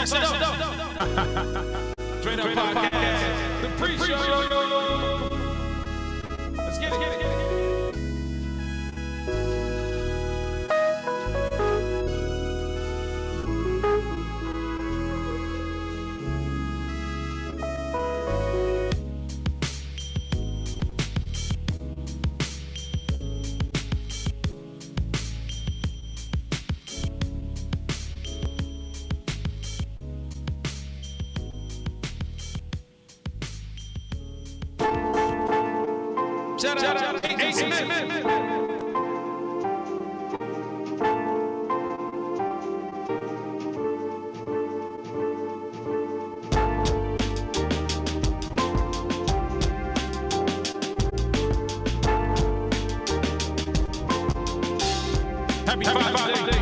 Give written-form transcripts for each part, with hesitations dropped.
Straight up podcast. The pre-show. Let's get it. Shout out A. Smith. Happy Father's Day.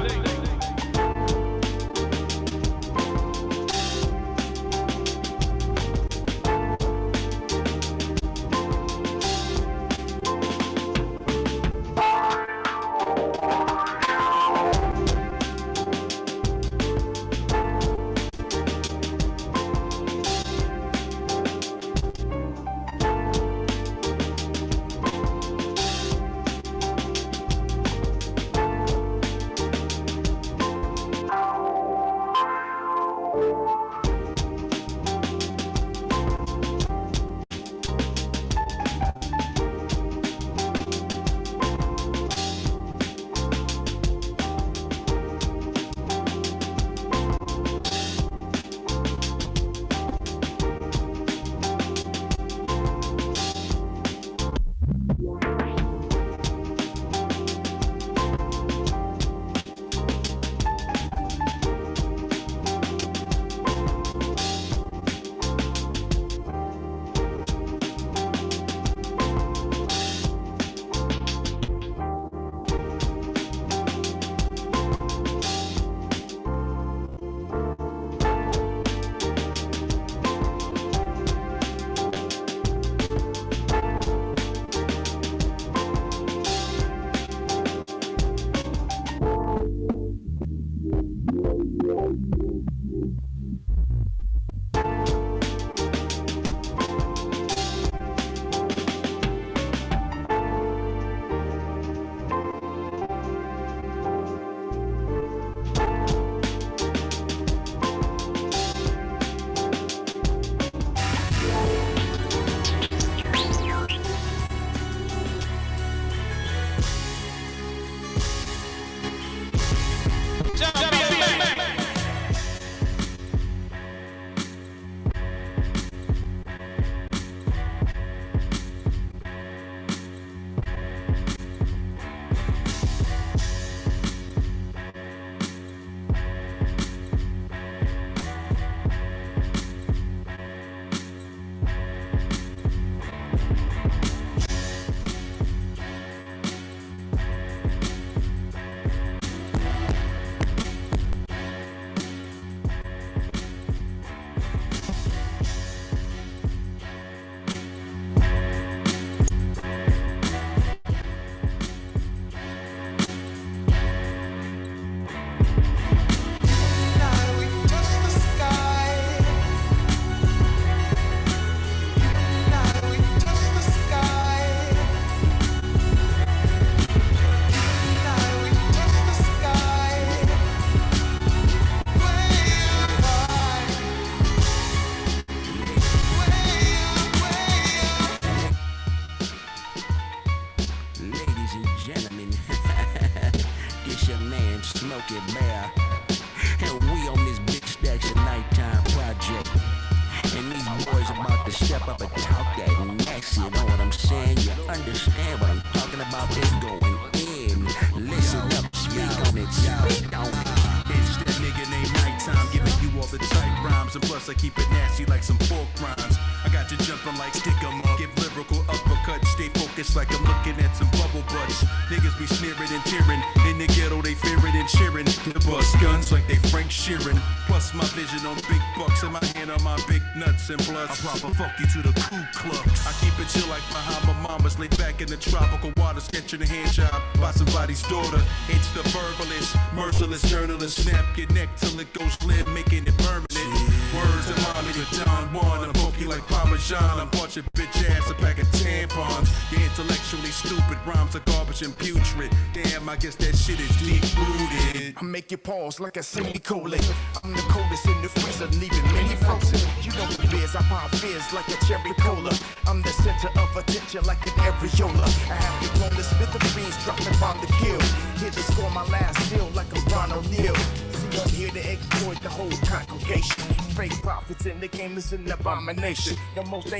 bust my vision on big bucks and my hand on my big nuts and bloods. I proper fuck you to the Ku Klux. I keep it chill like Bahama mamas laid back in the tropical water, sketching a hand job by somebody's daughter. It's the verbalist, merciless journalist. Snap your neck till it goes limp, making it permanent. Words of mine to Don Juan. I'm funky like Parmesan. I'm punching bitch ass a pack of tampons. You're intellectually stupid, rhymes are garbage and putrid. Damn, I guess that shit is deep rooted. I make you pause like a semi-colon. I'm the coldest in the freezer, leaving many frozen. You know the biz, I pop fizz like a cherry cola. I'm the center of attention like an areola. I have you blown to spit the beans, dropping bomb to kill. Here to score my last deal like a Ron O'Neal. See, I'm here to exploit the whole congregation. Fake prophets in the game is an abomination. The most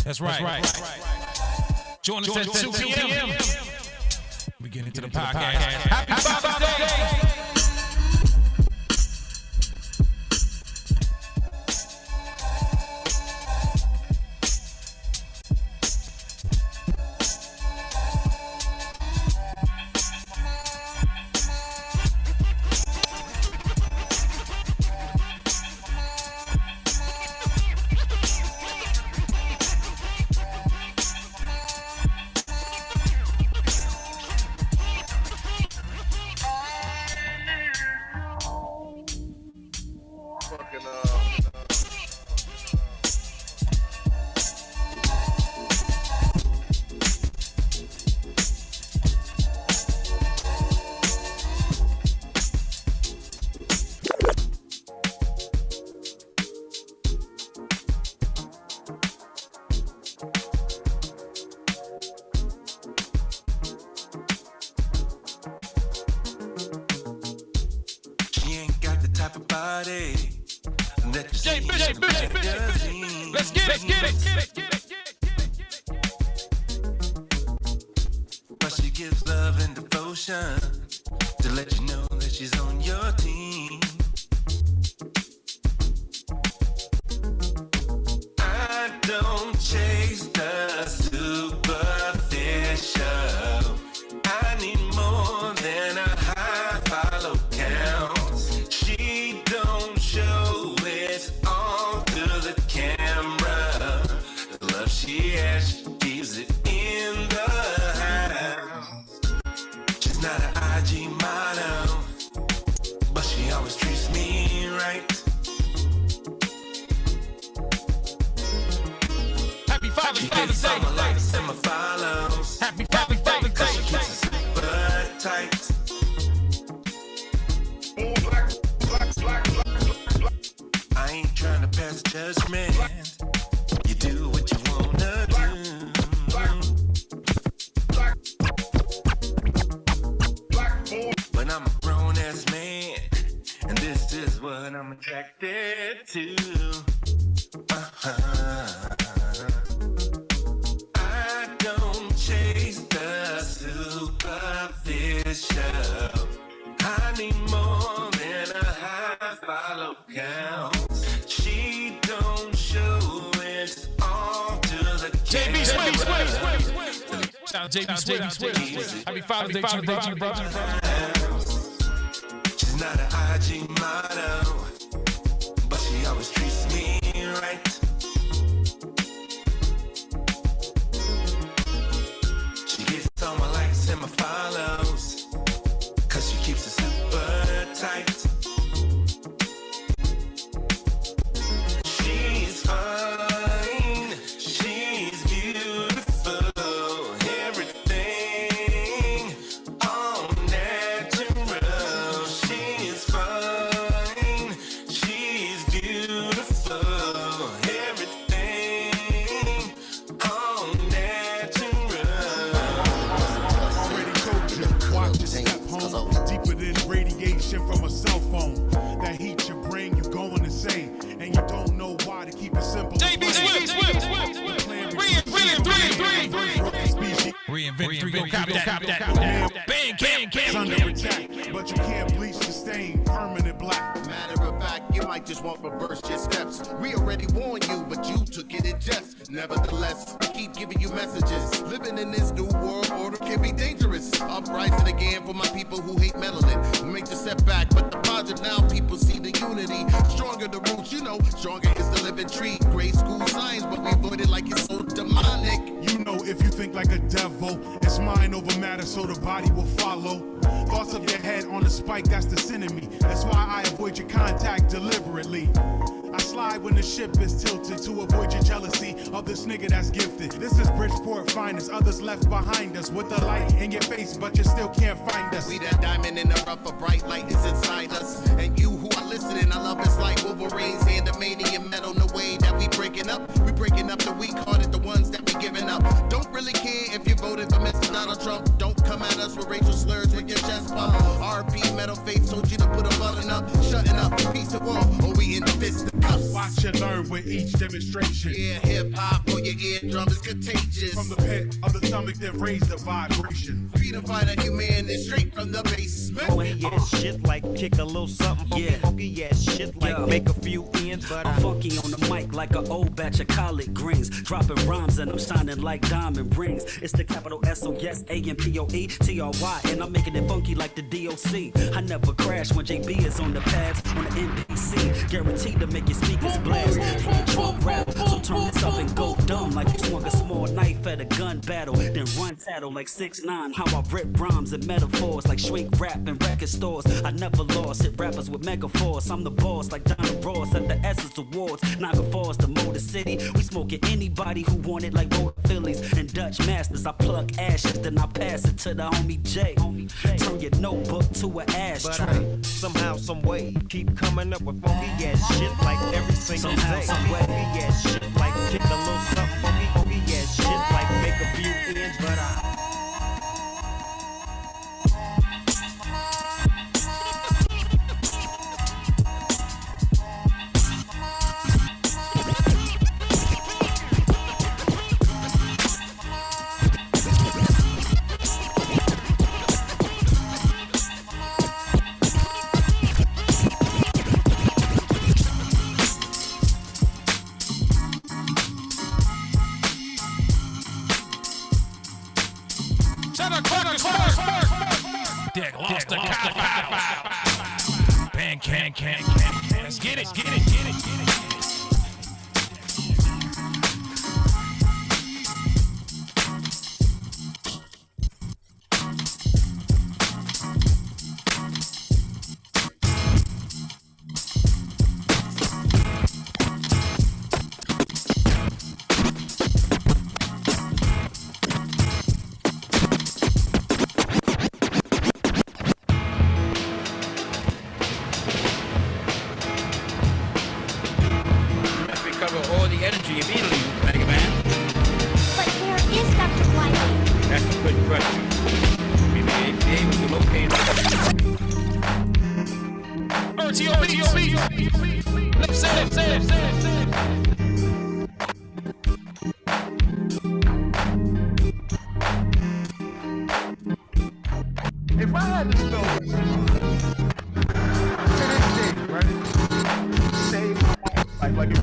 That's right. Join us at 2 p.m. We get into the podcast. Happy Father's Day. Let's get it. But she gives love and devotion to let you know that she's on your team. I don't chase the superficial. I need more than a high follow count. She don't show it all to the camera. The love she has, she gives it in the house. She's not an IG model, but she always treats me right. Happy Father's Day. I'ma like to send my follows. Happy Father's Day. Cause she keeps it super tight. I ain't trying to pass judgment. You do what you wanna do. But I'm a grown ass man, and this is what I'm attracted to. I don't chase the superficial. I need more than a high follow count. She don't show it all to the JB camera. Swift. Shout out JB Swift. Happy Father's Day to you, brother. She's not an IG model, but she always treats me right. than radiation from a cell phone. That heat your brain, you going insane, and you don't know why. To keep it simple. JB Swift. Reinvent 3, go copy that. Bang, It's under attack, but you can't bleach the stain. Permanent black. Matter of fact, you might just want reverse your steps. We already warned you, but you took it in jest. Nevertheless, we keep giving you messages. Living in this new world order can be dangerous. Uprising again for my people who hate melanin. We make the setback, but the positive now people see the unity. Stronger the roots, you know, stronger is the living tree. Grade school science, but we avoid it like it's so demonic. You know, if you think like a devil, it's mind over matter, so the body will follow. Thoughts of your head on a spike, that's the sin in me. That's why I avoid your contact deliberately. I slide when the ship is tilted to avoid your jealousy of this nigga that's gifted. This is Bridgeport finest, others left behind us with the light in your face, but you still can't find us. We that diamond in the rough, a bright light is inside us. And you who are listening, I love us like Wolverines and the mania metal. The way that we breaking up the weak-hearted, the ones that we giving up. Don't really care if you voted for Mr. Donald Trump. Don't come at us with racial slurs with your chest pump. RP metal faith told you to put a button up, shutting up, piece of wall, or we in the fist of cuffs. Watch and learn with each demonstration. Yeah, hip-hop for your eardrum is contagious. From the pit of the stomach that raise the vibration. Freedom fighter human is straight from the basement. Funky ass shit like kick a little something. Funky ass shit like make a few ends. But I'm funky on the mic like an old batch of collard greens. Dropping rhymes and I'm shining like diamond rings. It's the capital S-O-S A-M-P-O-E-T-R-Y. And I'm making it funky like the D-O-C. I never crash when JB is on the pads on the NPC. Guaranteed to make your speakers blast. And you drunk rap, so turn this up and go dumb like you swung a small knife at a gun battle. Then run tattle like 6ix9ine. How I rip rhymes and metaphors like shrink rap in record stores. I never lost, hit rappers with mega force. I'm the boss like Donna Ross at the Essence Awards. Niagara Falls, the Motor City. We smoking anybody who want it like Road Phillies and Dutch Masters. I pluck ashes, then I pass it to the homie J. Turn your notebook to an ashtray. But somehow, some way, keep coming up with funky ass shit like every single day. Funky ass shit like kick a little something. Funky ass shit like make a few ends. But lost the cop. Bang, can. Let's get it. If I had to spell this, to this day, right? Save my life like it.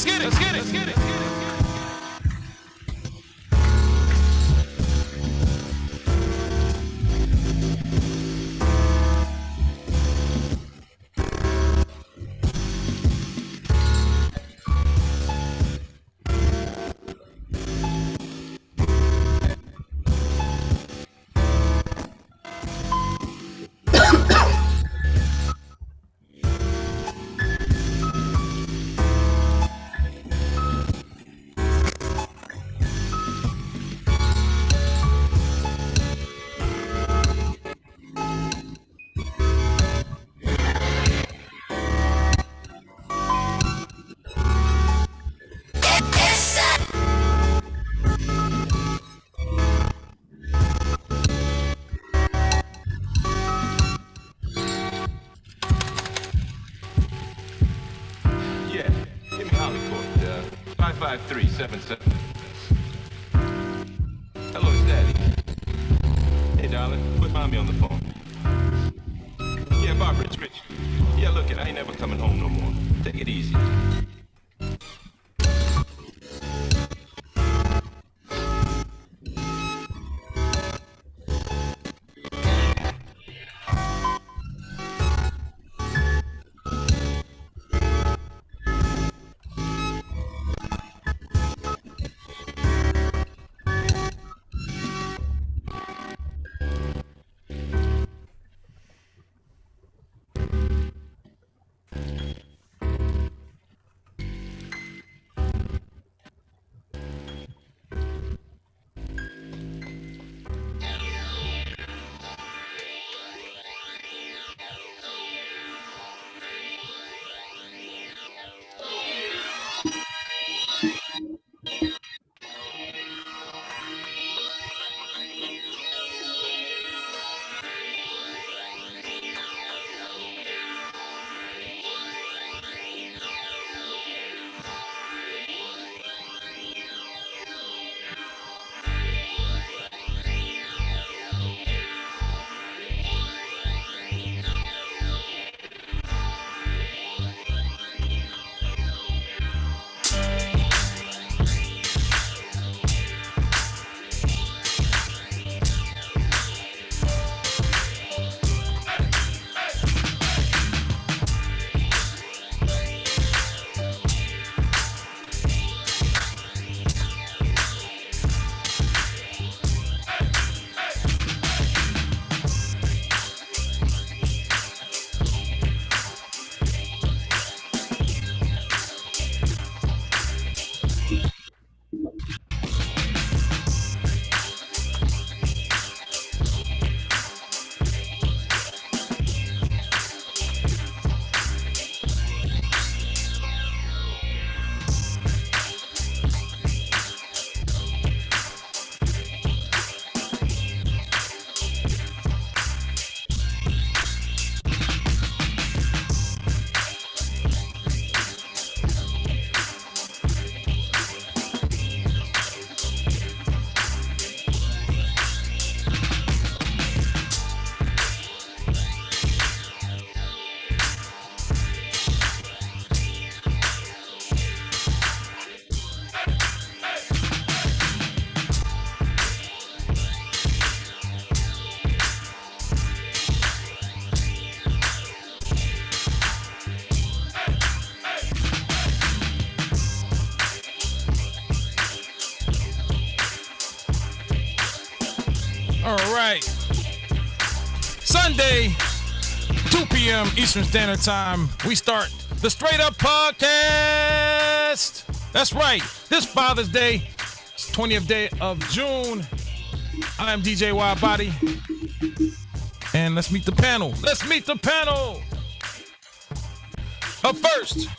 Dixie, let's get it. 5377. Hello, it's Daddy. Hey, darling, put mommy on the phone. Yeah, Barbara, it's Rich. Yeah, look, I ain't never coming home no more. Take it easy. All right. Sunday, 2 p.m. Eastern Standard Time, we start the Straight Up Podcast. That's right. This Father's Day, it's 20th day of June. I am DJ Wild Body. And let's meet the panel. Let's meet the panel. Up first,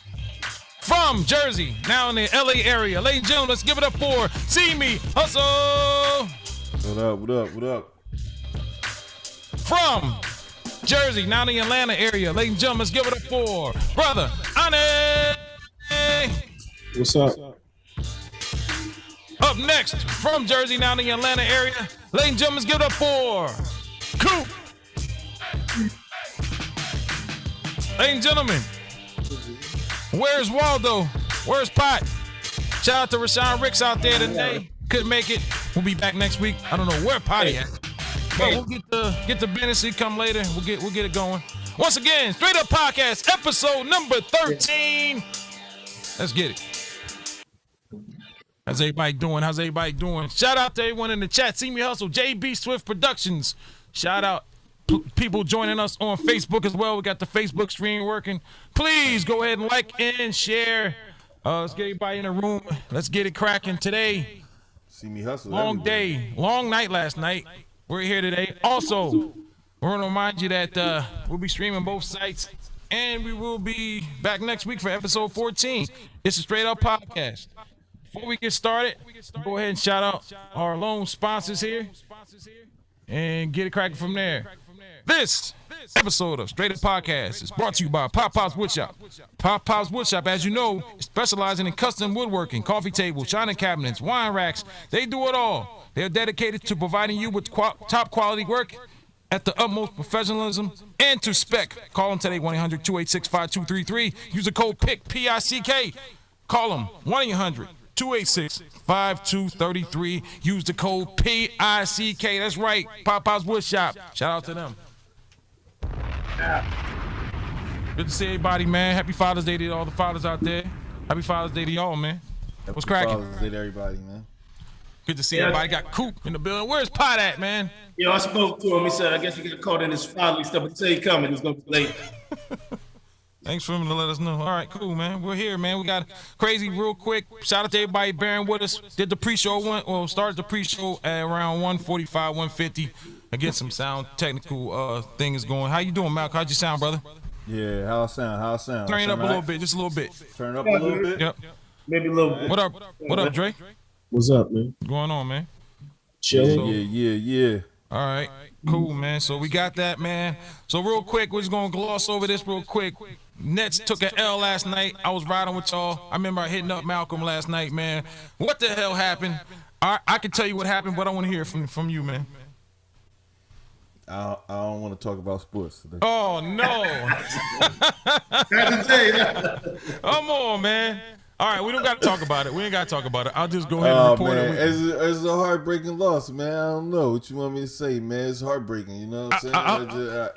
from Jersey, now in the LA area. Ladies and gentlemen, let's give it up for See Me Hustle. What up, what up, what up? From Jersey, now in the Atlanta area. Ladies and gentlemen, let's give it up for Brother Ane. What's up? Up next, from Jersey, now in the Atlanta area. Ladies and gentlemen, let's give it up for Coop. Ladies and gentlemen, where's Waldo? Where's Pot? Shout out to Rashawn Ricks out there today. Couldn't make it. We'll be back next week. I don't know where Potty at. But we'll get the business. He come later. We'll get it going. Once again, Straight Up Podcast, episode number 13. Let's get it. How's everybody doing? Shout out to everyone in the chat. See Me Hustle, JB Swift Productions. Shout out people joining us on Facebook as well. We got the Facebook stream working. Please go ahead and like and share. Let's get everybody in the room. Let's get it cracking today. See Me Hustle. Long day, long night last night. We're here today. Also, we're going to remind you that we'll be streaming both sites, and we will be back next week for episode 14. It's a Straight Up Podcast. Before we get started, go ahead and shout out our lone sponsors here and get it cracking from there. This episode of Straight Up Podcast is brought to you by Pop Pop's Woodshop. Pop Pop's Woodshop, as you know, is specializing in custom woodworking, coffee tables, china cabinets, wine racks. They do it all. They're dedicated to providing you with top quality work at the utmost professionalism and to spec. Call them today, 1-800-286-5233. Use the code PICK, P-I-C-K. Call them, 1-800-286-5233. Use the code P-I-C-K. That's right, Pop Pop's Woodshop. Shout out to them. Good to see everybody, man. Happy Father's Day to all the fathers out there. Happy Father's Day to y'all, man. What's cracking? Father's Day to everybody, man. Good to see everybody. Got Coop in the building. Where's Pot at, man? Yo, I spoke to him. He said, I guess you got caught in his fatherly stuff, but say he coming. He's going to be late. Thanks for him to let us know. All right, cool, man. We're here, man. We got crazy real quick. Shout out to everybody bearing with us. Did the pre-show, started the pre-show at around 1:45, 1:50. I get some sound technical things going. How you doing, Malcolm? How'd you sound, brother? Yeah, how I sound? Turn it up a little bit, just a little bit. Turn it up a little bit? Yep. Maybe a little bit. What up, Dre? What's up, man? What's going on, man? Chilling. Yeah. All right, cool, man. So we got that, man. So real quick, we're just going to gloss over this real quick. Nets took an L last night. I was riding with y'all. I remember hitting up Malcolm last night, man. What the hell happened? I can tell you what happened, but I want to hear from you, man. I don't want to talk about sports today. Oh, no. Come on, man. All right, we don't got to talk about it. We ain't got to talk about it. I'll just go ahead and report man. it. It's a heartbreaking loss, man. I don't know what you want me to say, man. It's heartbreaking, you know what I'm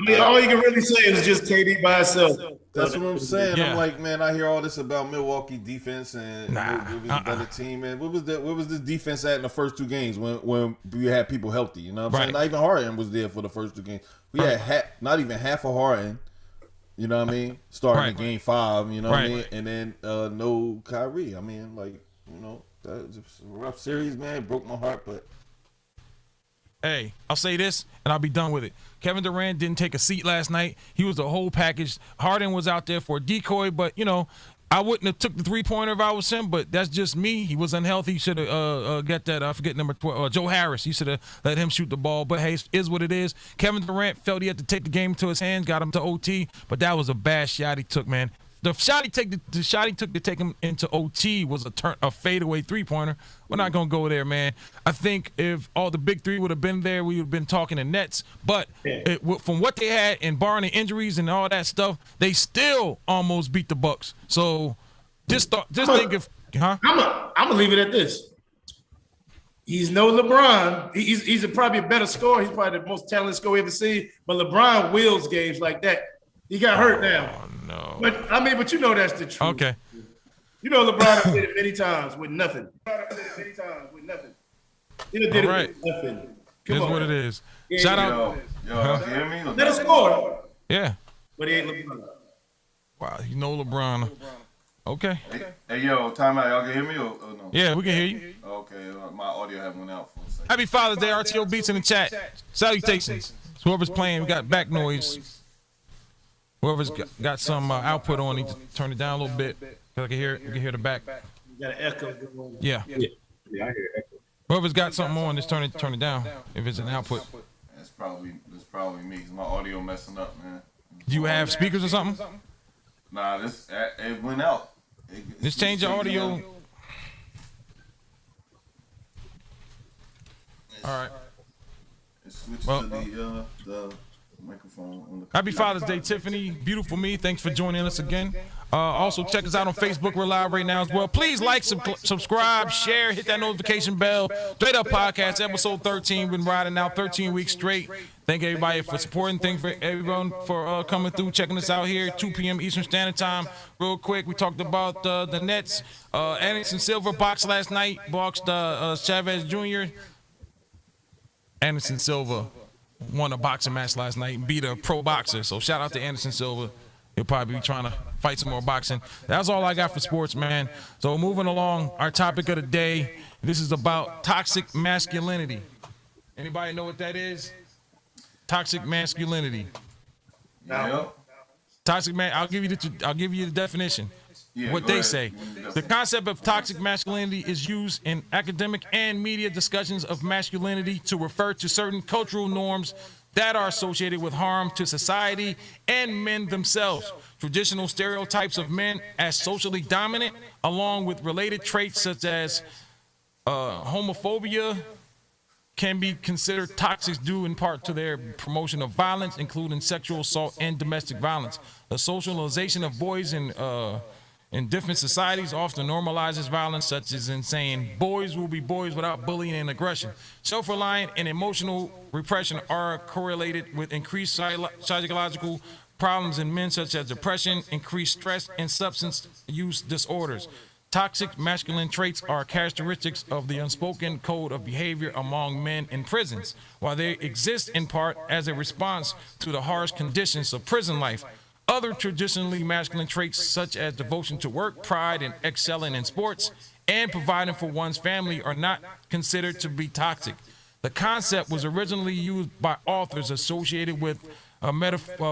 saying? All you can really say is just KD by himself. That's what I'm saying. Yeah. I'm like, man, I hear all this about Milwaukee defense and it was a better team, man. What was this defense at in the first two games when we had people healthy? You know what I'm saying? Not even Harden was there for the first two games. We had not even half of Harden. You know what I mean? Starting in game 5, you know what I mean? And then no Kyrie. I mean, like, you know, that was a rough series, man. It broke my heart, but hey, I'll say this, and I'll be done with it. Kevin Durant didn't take a seat last night. He was the whole package. Harden was out there for a decoy, but, you know, I wouldn't have took the three-pointer if I was him, but that's just me. He was unhealthy. He should have got that, I forget number 12, Joe Harris. He should have let him shoot the ball. But, hey, it is what it is. Kevin Durant felt he had to take the game into his hands, got him to OT, but that was a bad shot he took, man. The shot he took to take him into OT was a fadeaway three-pointer. We're not going to go there, man. I think if all the big three would have been there, we would have been talking the Nets. But from what they had and barring the injuries and all that stuff, they still almost beat the Bucks. So just think if – I'm going to leave it at this. He's no LeBron. He's probably a better scorer. He's probably the most talented scorer we ever seen. But LeBron wills games like that. He got hurt now. No. But you know that's the truth. Okay. You know LeBron did it many times with nothing. He did it with nothing. Here's what it is. Yeah, Shout out. Yo, you hear me? Let us score. Yeah. But he ain't LeBron. Wow, you know LeBron. Okay. Hey, yo, time out. Y'all can hear me or no? Yeah, we can hear you. Okay, my audio had went out for a second. Happy Father's Day, RTO Beats in the chat. Salutations. Whoever's playing, we got back noise. Whoever's got some output on, need to turn it down a little bit. Cause I can hear it. You can hear the back. You got an echo going on. Yeah. Yeah, I hear echo. Whoever's got something on, just turn it down. If it's an output. It's probably me. Cause my audio messing up, man. Do you have speakers or something? Nah, it went out. Just change your audio. All right. It switched to the microphone. Happy Father's Day, Tiffany. Beautiful me. Thanks for joining us again. Also, check us out on Facebook. We're live right now as well. Please like, subscribe, share, hit that notification bell. Straight Up Podcast, episode 13. Been riding now 13 weeks straight. Thank everybody for supporting. Thank for everyone for coming through, checking us out here, 2 p.m. Eastern Standard Time. Real quick, we talked about the Nets. Anderson Silva boxed last night. Boxed Chavez Jr. Anderson Silva won a boxing match last night and beat a pro boxer. So shout out to Anderson Silva. He'll probably be trying to fight some more boxing. That's all I got for sports, man. So moving along, our topic of the day. This is about toxic masculinity. Anybody know what that is? Toxic masculinity. No. Toxic man. I'll give you the definition. Yeah, what they ahead. Say. The concept of toxic masculinity is used in academic and media discussions of masculinity to refer to certain cultural norms that are associated with harm to society and men themselves. Traditional stereotypes of men as socially dominant, along with related traits such as homophobia, can be considered toxic due in part to their promotion of violence, including sexual assault and domestic violence. The socialization of boys in different societies often normalizes violence, such as in saying boys will be boys without bullying and aggression. Self-reliant and emotional repression are correlated with increased psychological problems in men, such as depression, increased stress, and substance use disorders. Toxic masculine traits are characteristics of the unspoken code of behavior among men in prisons. While they exist in part as a response to the harsh conditions of prison life, other traditionally masculine traits such as devotion to work, pride in excelling in sports, and providing for one's family are not considered to be toxic. The concept was originally used by authors associated with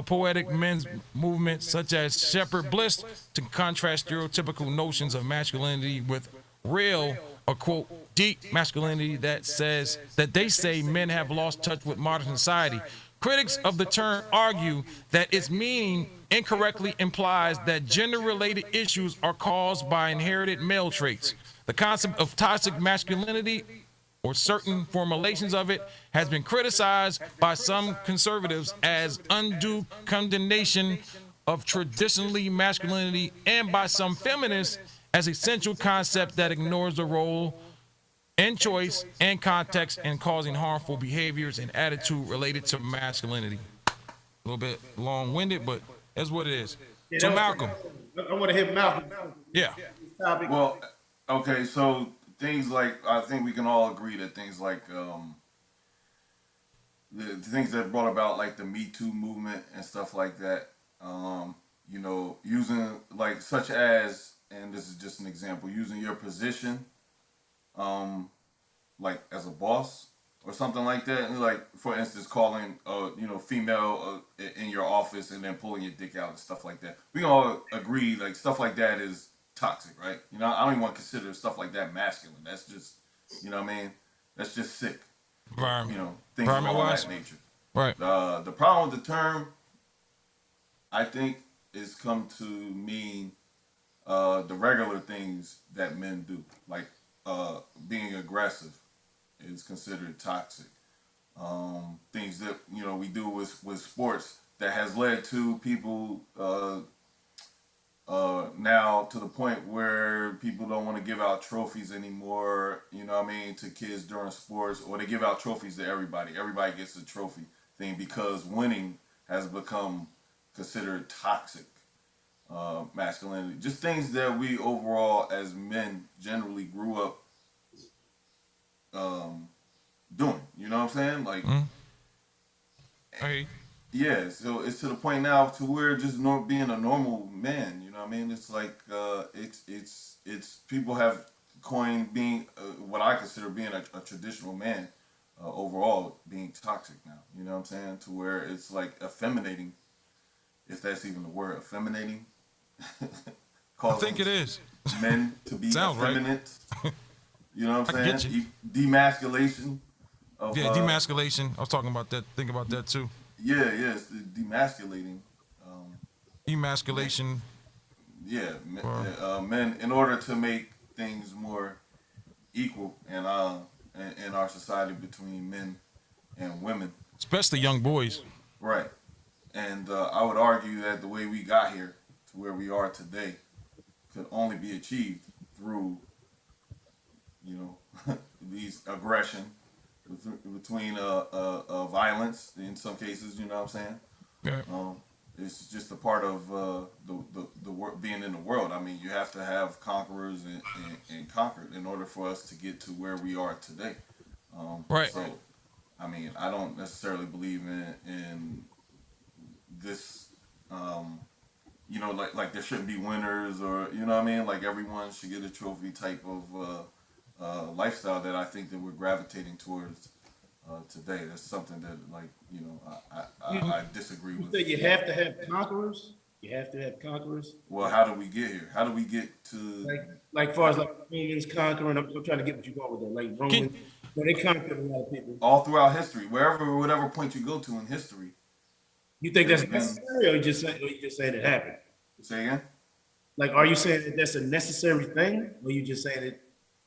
poetic men's movements such as Shepherd Bliss to contrast stereotypical notions of masculinity with real or quote deep masculinity that they say men have lost touch with modern society. Critics of the term argue that its meaning incorrectly implies that gender-related issues are caused by inherited male traits. The concept of toxic masculinity or certain formulations of it has been criticized by some conservatives as undue condemnation of traditionally masculinity and by some feminists as a central concept that ignores the role and choice and context in causing harmful behaviors and attitude related to masculinity. A little bit long-winded, but that's what it is. Yeah, so Malcolm. I want to hit Malcolm. Yeah. Well, okay, so things like, I think we can all agree that things like the things that brought about like the Me Too movement and stuff like that, you know, using like such as, and this is just an example, using your position like as a boss or something like that, and like for instance calling you know, female in your office and then pulling your dick out and stuff like that. We can all agree like stuff like that is toxic, right? You know, I don't even want to consider stuff like that masculine. That's just, you know what I mean? That's just sick. You know, things of that nature. Right. The problem with the term, I think, is come to mean the regular things that men do, like being aggressive is considered toxic. Things that, you know, we do with sports that has led to people now to the point where people don't want to give out trophies anymore, you know what I mean, to kids during sports, or they give out trophies to everybody. Everybody gets a trophy thing because winning has become considered toxic masculinity. Just things that we overall as men generally grew up doing, you know what I'm saying? Like, Hey. yeah, so it's to the point now to where just being a normal man, you know what I mean? It's like it's people have coined being what I consider being a traditional man overall being toxic now, you know what I'm saying? To where it's like effeminating, if that's even the word, effeminating. I think it is. Men to be effeminate. Right. You know what I'm saying? Demasculation. Yeah, demasculation. I was talking about that. Think about that too. Yeah, it's the demasculating. Emasculation. Yeah, men, in order to make things more equal in our society between men and women. Especially young boys. Right. And I would argue that the way we got here to where we are today could only be achieved through, you know, these aggression between violence in some cases, you know what I'm saying? Yeah. It's just a part of the being in the world. I mean, you have to have conquerors and conquered in order for us to get to where we are today. Right. So, I mean, I don't necessarily believe in this, you know, like there shouldn't be winners or, you know what I mean? Like everyone should get a trophy type of lifestyle that I think that we're gravitating towards today. That's something that, like, you know, I disagree with. So you have to have conquerors? You have to have conquerors? Well, how do we get here? How do we get to... Like far as like Romans conquering, I'm trying to get what you want with that. Like Romans... But they conquered a lot of people. All throughout history, whatever point you go to in history. You think that's necessary, or you just saying it happened? Say again. Like, are you saying that that's a necessary thing, or you just saying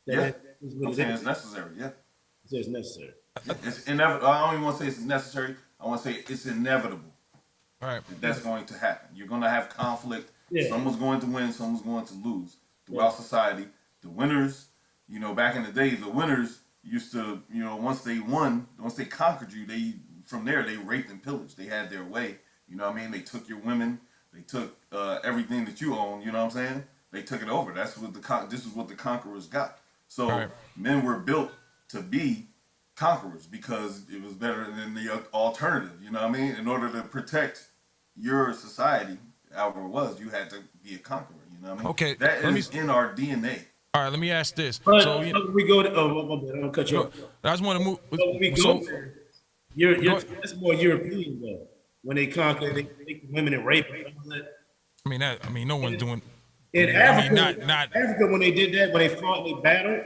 that is what I'm saying it's necessary. Yeah. It's necessary. It's inevitable. I don't even want to say it's necessary. I want to say it's inevitable. All right. That's going to happen. You're going to have conflict. Yeah. Someone's going to win. Someone's going to lose throughout society. The winners, back in the day, the winners used to, once they conquered you, from there they raped and pillaged. They had their way. You know what I mean? They took your women. They took everything that you own. You know what I'm saying? They took it over. This is what the conquerors got. So men were built to be conquerors because it was better than the alternative. You know what I mean? In order to protect your society, however it was, you had to be a conqueror. You know what I mean? Okay. That is in our DNA. All right, let me ask this. But So we go to my bad, I'm gonna cut you off. I just want to move. When we go there, that's more European though. When they conquer, they take women and rape them. I mean, no one's doing. In Africa, not Africa, when they did that, when they fought and they battled,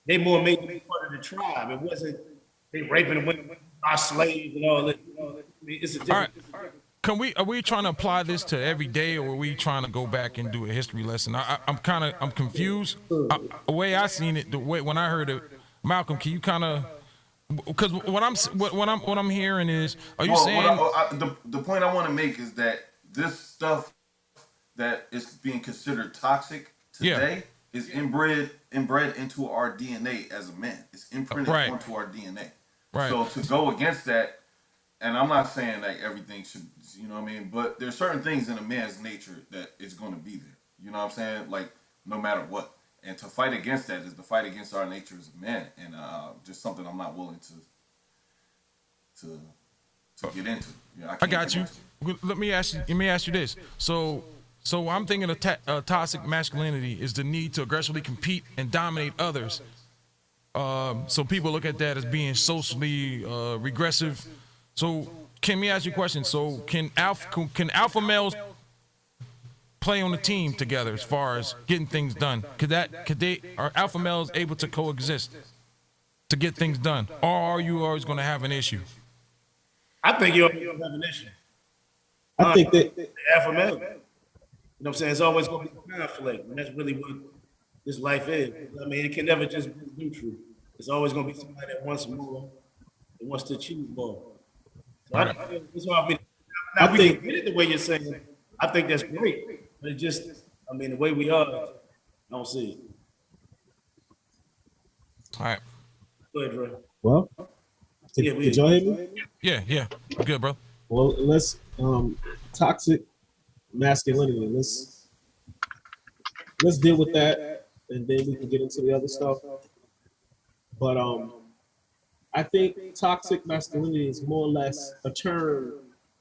they more made them part of the tribe. It wasn't they raping the women, our slaves and all that. I mean, it's a different. All right. Are we trying to apply this to every day, or are we trying to go back and do a history lesson? I'm confused. The way I seen it, when I heard it, Malcolm, can you kind of, because what I'm hearing is, are you saying the point I want to make is that this stuff that is being considered toxic today is inbred into our DNA as a man. It's imprinted onto our DNA. Right. So to go against that, and I'm not saying that everything should, you know what I mean, but there's certain things in a man's nature that is going to be there. You know what I'm saying? Like, no matter what. And to fight against that is to fight against our nature as a man, and just something I'm not willing to get into. I got you. Let me ask you this. So I'm thinking of toxic masculinity is the need to aggressively compete and dominate others. So people look at that as being socially regressive. So can me ask you a question? So can alpha males play on the team together as far as getting things done? Are alpha males able to coexist to get things done, or are you always going to have an issue? I think you don't have an issue. I think that the alpha male. You know what I'm saying? It's always going to be conflict, and that's really what this life is. I mean, it can never just be neutral. It's always going to be somebody that wants more, that wants to achieve more. So I think get it the way you're saying. I think that's great, but it just, the way we are, I don't see it. All right. Go ahead, Dre. Well, did y'all hear me? Yeah. Good, bro. Well, let's toxic masculinity. Let's deal with that, and then we can get into the other stuff. But I think toxic masculinity is more or less a term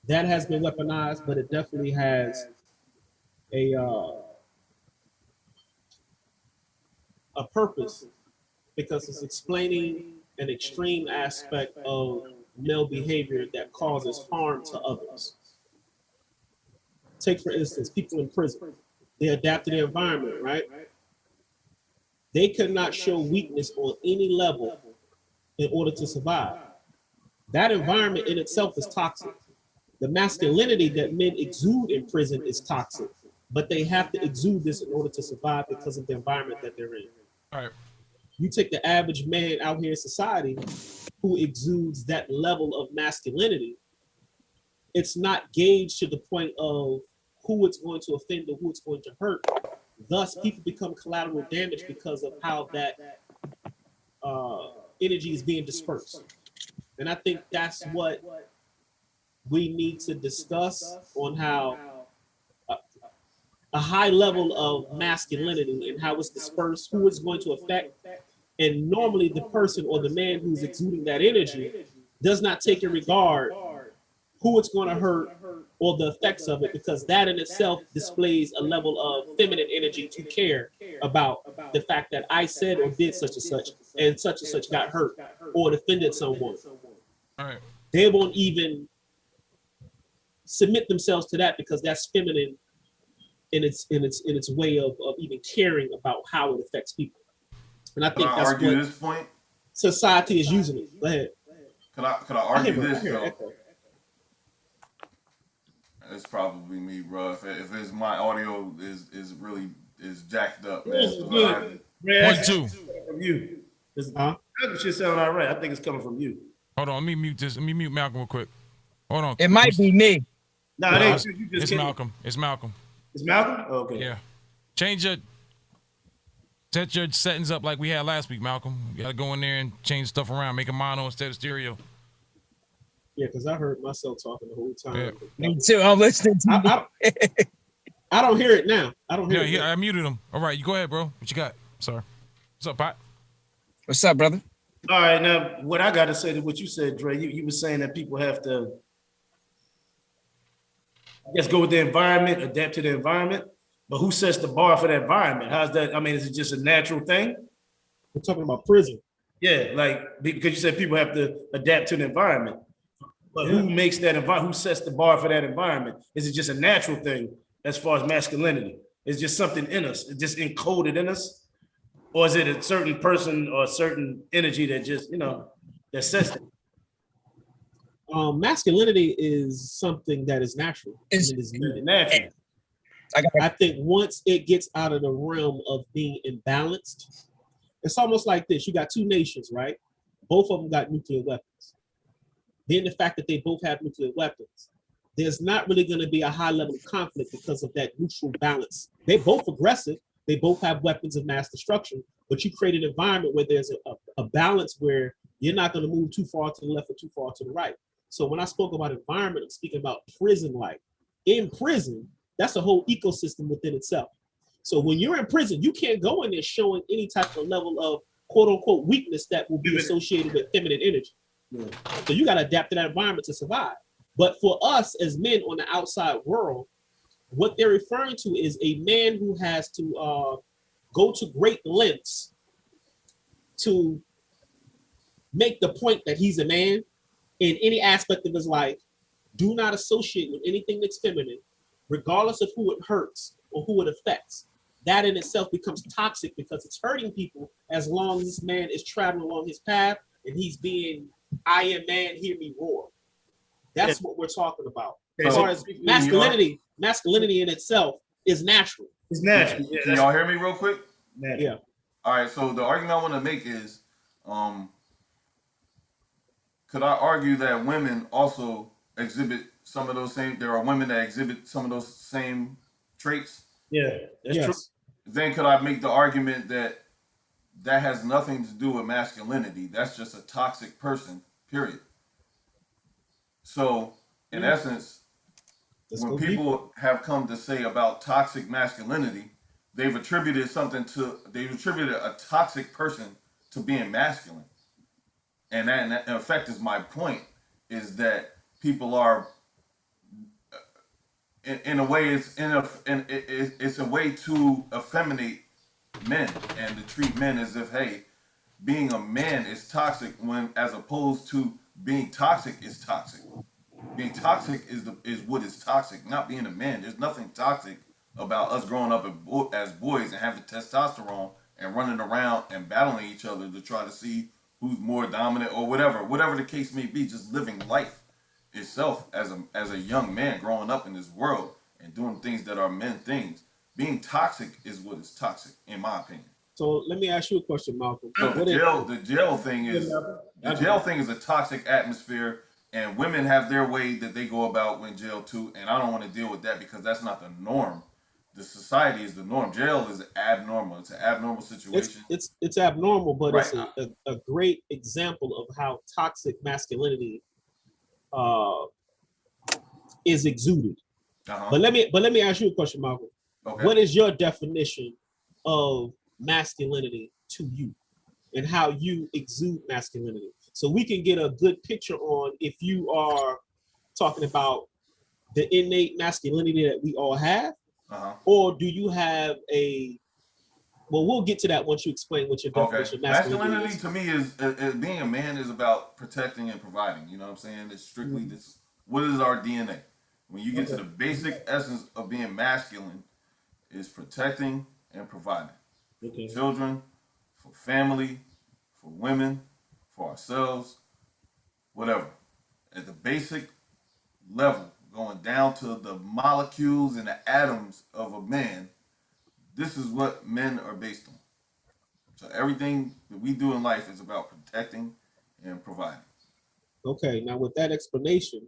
that has been weaponized, but it definitely has a purpose, because it's explaining an extreme aspect of male behavior that causes harm to others. Take, for instance, people in prison. They adapt to their environment, right? They cannot show weakness on any level in order to survive. That environment in itself is toxic. The masculinity that men exude in prison is toxic, but they have to exude this in order to survive because of the environment that they're in. All right. You take the average man out here in society who exudes that level of masculinity, it's not gauged to the point of who it's going to offend or who it's going to hurt. Thus, people become collateral damage because of how that energy is being dispersed. And I think that's what we need to discuss, on how a high level of masculinity and how it's dispersed, who it's going to affect. And normally the person or the man who's exuding that energy does not take in regard who it's going to hurt or the effects of it, because that in itself displays a level of feminine energy to care about the fact that I said or did such and such got hurt or offended someone. All right. They won't even submit themselves to that because that's feminine in its way of even caring about how it affects people. And I think that's argue this point. society is using it. Go ahead. Could I argue this though? It's probably me, bro. If it's my audio is really jacked up, man. So good. One, two. From you. Shit sound all right. I think it's coming from you. Hold on, let me mute this. Let me mute Malcolm real quick. Hold on. It might be me. No, it ain't. You just it's Malcolm. It's Malcolm. It's Malcolm? Oh, okay. Yeah. Set your settings up like we had last week, Malcolm. You gotta go in there and change stuff around, make a mono instead of stereo. Yeah, because I heard myself talking the whole time. Yeah. Me too. I'm listening to I don't hear it now. I don't hear it. Yeah, I muted him. All right, you go ahead, bro. What you got? Sorry. What's up, Pot? What's up, brother? All right, now what I got to say to what you said, Dre, you were saying that people have to, I guess, go with the environment, adapt to the environment. But who sets the bar for that environment? How's that? I mean, is it just a natural thing? We're talking about prison. Yeah, like because you said people have to adapt to the environment. But who makes that environment? Who sets the bar for that environment? Is it just a natural thing as far as masculinity? It's just something in us. It's just encoded in us. Or is it a certain person or a certain energy that just, that sets it? Masculinity is something that is natural. It is natural. I think once it gets out of the realm of being imbalanced, it's almost like this. You got two nations, right? Both of them got nuclear weapons. Then the fact that they both have nuclear weapons, there's not really going to be a high level of conflict because of that neutral balance. They're both aggressive. They both have weapons of mass destruction, but you create an environment where there's a balance where you're not going to move too far to the left or too far to the right. So when I spoke about environment, I'm speaking about prison-like. In prison, that's a whole ecosystem within itself. So when you're in prison, you can't go in there showing any type of level of quote unquote weakness that will be associated with feminine energy. Yeah. So you got to adapt to that environment to survive. But for us as men on the outside world, what they're referring to is a man who has to go to great lengths to make the point that he's a man in any aspect of his life. Do not associate with anything that's feminine, regardless of who it hurts or who it affects. That in itself becomes toxic because it's hurting people as long as this man is traveling along his path and he's being, I am man, hear me roar. That's what we're talking about. As far as masculinity in itself is natural. It's natural. Can y'all hear me real quick? Yeah. All right. So the argument I want to make is, could I argue that women also exhibit some of those same? There are women that exhibit some of those same traits. Yeah, that's true. Then could I make the argument that that has nothing to do with masculinity? That's just a toxic person. Period. So in essence, when people have come to say about toxic masculinity, they've attributed a toxic person to being masculine. And that in effect is my point, is that people are, in a way, it's a way to effeminate men and to treat men as if, hey, being a man is toxic, when as opposed to being toxic is toxic. Being toxic is what is toxic, not being a man. There's nothing toxic about us growing up as boys and having testosterone and running around and battling each other to try to see who's more dominant or whatever the case may be. Just living life itself as a young man growing up in this world and doing things that are men things. Being toxic is what is toxic, in my opinion. So let me ask you a question, Malcolm. So the jail thing is a toxic atmosphere. And women have their way that they go about in jail too, and I don't want to deal with that because that's not the norm. The society is the norm. Jail is abnormal. It's an abnormal situation. It's abnormal, but right. It's a great example of how toxic masculinity is exuded. Uh-huh. But let me ask you a question, Malcolm. Okay. What is your definition of masculinity to you, and how you exude masculinity? So we can get a good picture on if you are talking about the innate masculinity that we all have, or do you have we'll get to that once you explain what your definition of masculinity is. To me is being a man is about protecting and providing. You know what I'm saying? It's strictly this. What is our DNA? When you get to the basic essence of being masculine, is protecting and providing. For children, for family, for women, for ourselves, whatever. At the basic level, going down to the molecules and the atoms of a man, this is what men are based on. So everything that we do in life is about protecting and providing. Okay, now with that explanation,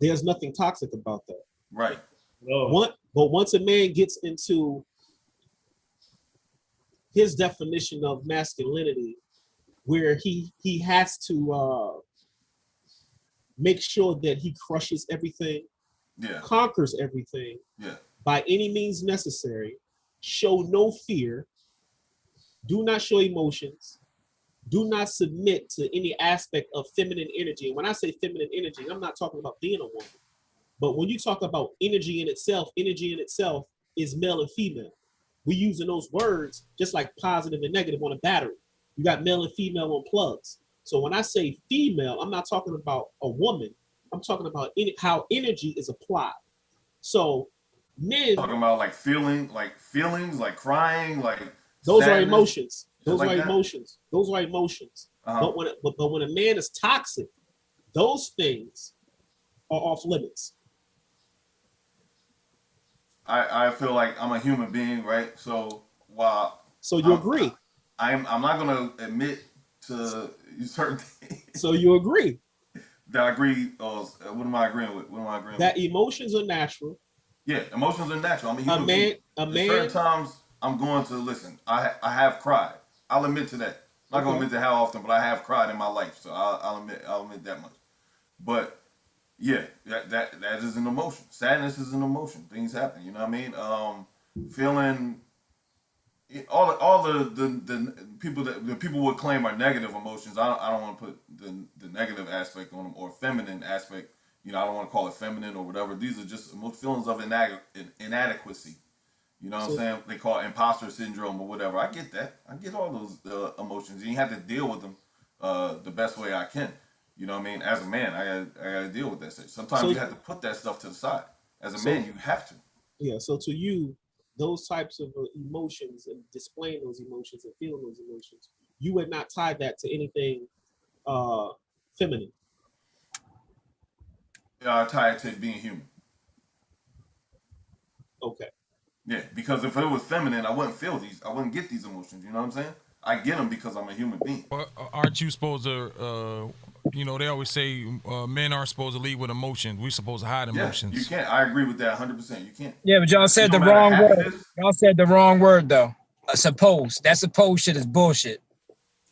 there's nothing toxic about that. Right. But once a man gets into his definition of masculinity, where he has to make sure that he crushes everything, conquers everything, by any means necessary, show no fear, do not show emotions, do not submit to any aspect of feminine energy. And when I say feminine energy, I'm not talking about being a woman. But when you talk about energy in itself is male and female. We using those words just like positive and negative on a battery. You got male and female on plugs. So when I say female, I'm not talking about a woman. I'm talking about how energy is applied. So men talking about like feelings, like crying, like those sadness, are emotions. Those like are that. emotions. Those are emotions. But when a man is toxic, those things are off limits. I feel like I'm a human being, right? So while you agree? I'm not gonna admit to certain things. So you agree? That I agree. What am I agreeing with? What am I agreeing that with? Emotions are natural. Yeah, emotions are natural. I'm a human being. Certain times I'm going to listen. I have cried. I'll admit to that. I'm not gonna admit to how often, but I have cried in my life. So I'll admit that much. But yeah, that is an emotion. Sadness is an emotion. Things happen. You know what I mean? Feeling all the people would claim are negative emotions. I don't want to put the negative aspect on them or feminine aspect. You know, I don't want to call it feminine or whatever. These are just feelings of inadequacy. You know what I'm saying? They call it imposter syndrome or whatever. I get that. I get all those emotions, and you have to deal with them the best way I can. You know what I mean? As a man, I gotta deal with that stuff. Sometimes you have to put that stuff to the side. As a man, you have to. Yeah. So to you, those types of emotions and displaying those emotions and feeling those emotions, you would not tie that to anything feminine. Yeah, I tie it to being human. Okay. Yeah, because if it was feminine, I wouldn't feel these. I wouldn't get these emotions. You know what I'm saying? I get them because I'm a human being. Aren't you supposed to? You know, they always say men aren't supposed to lead with emotions. We're supposed to hide emotions. You can't. I agree with that 100%. You can't. Yeah, but y'all said the wrong word. Y'all said the wrong word though. Suppose. That suppose shit is bullshit.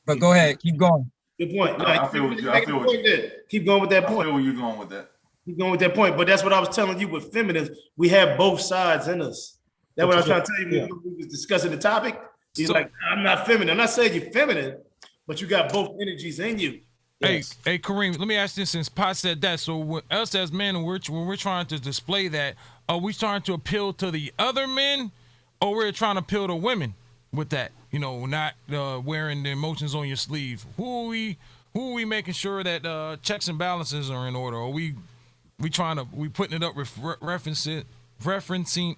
But go ahead, keep going. Good point. No, I feel you. Keep going with that point. I feel where you're going with that. Keep going with that point. But that's what I was telling you with feminists. We have both sides in us. That's what I was trying to tell you when we was discussing the topic. He's like, I'm not feminine. I'm not saying you're feminine, but you got both energies in you. Yes. Hey, Kareem, let me ask this since Pot said that. So when us as men, when we're trying to display that, are we trying to appeal to the other men or we're trying to appeal to women with that? You know, not wearing the emotions on your sleeve. Who are we making sure that checks and balances are in order? Are we putting it up with referencing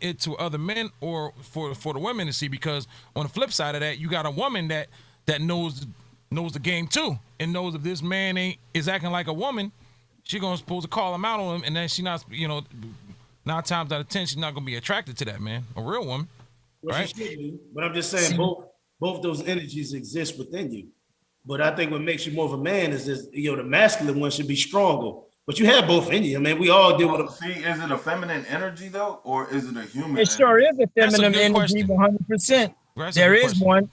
it to other men or for the women to see? Because on the flip side of that, you got a woman that knows the game too and knows if this man is acting like a woman, she gonna supposed to call him out on him, and then she not, you know, 9 times out of 10 she's not gonna be attracted to that man, a real woman, right? But I'm just saying both those energies exist within you. But I think what makes you more of a man is this, you know, the masculine one should be stronger. But you have both in you. I mean, we all deal with them. See, is it a feminine energy though, or is it a human? It sure is a feminine energy, 100%. There is one,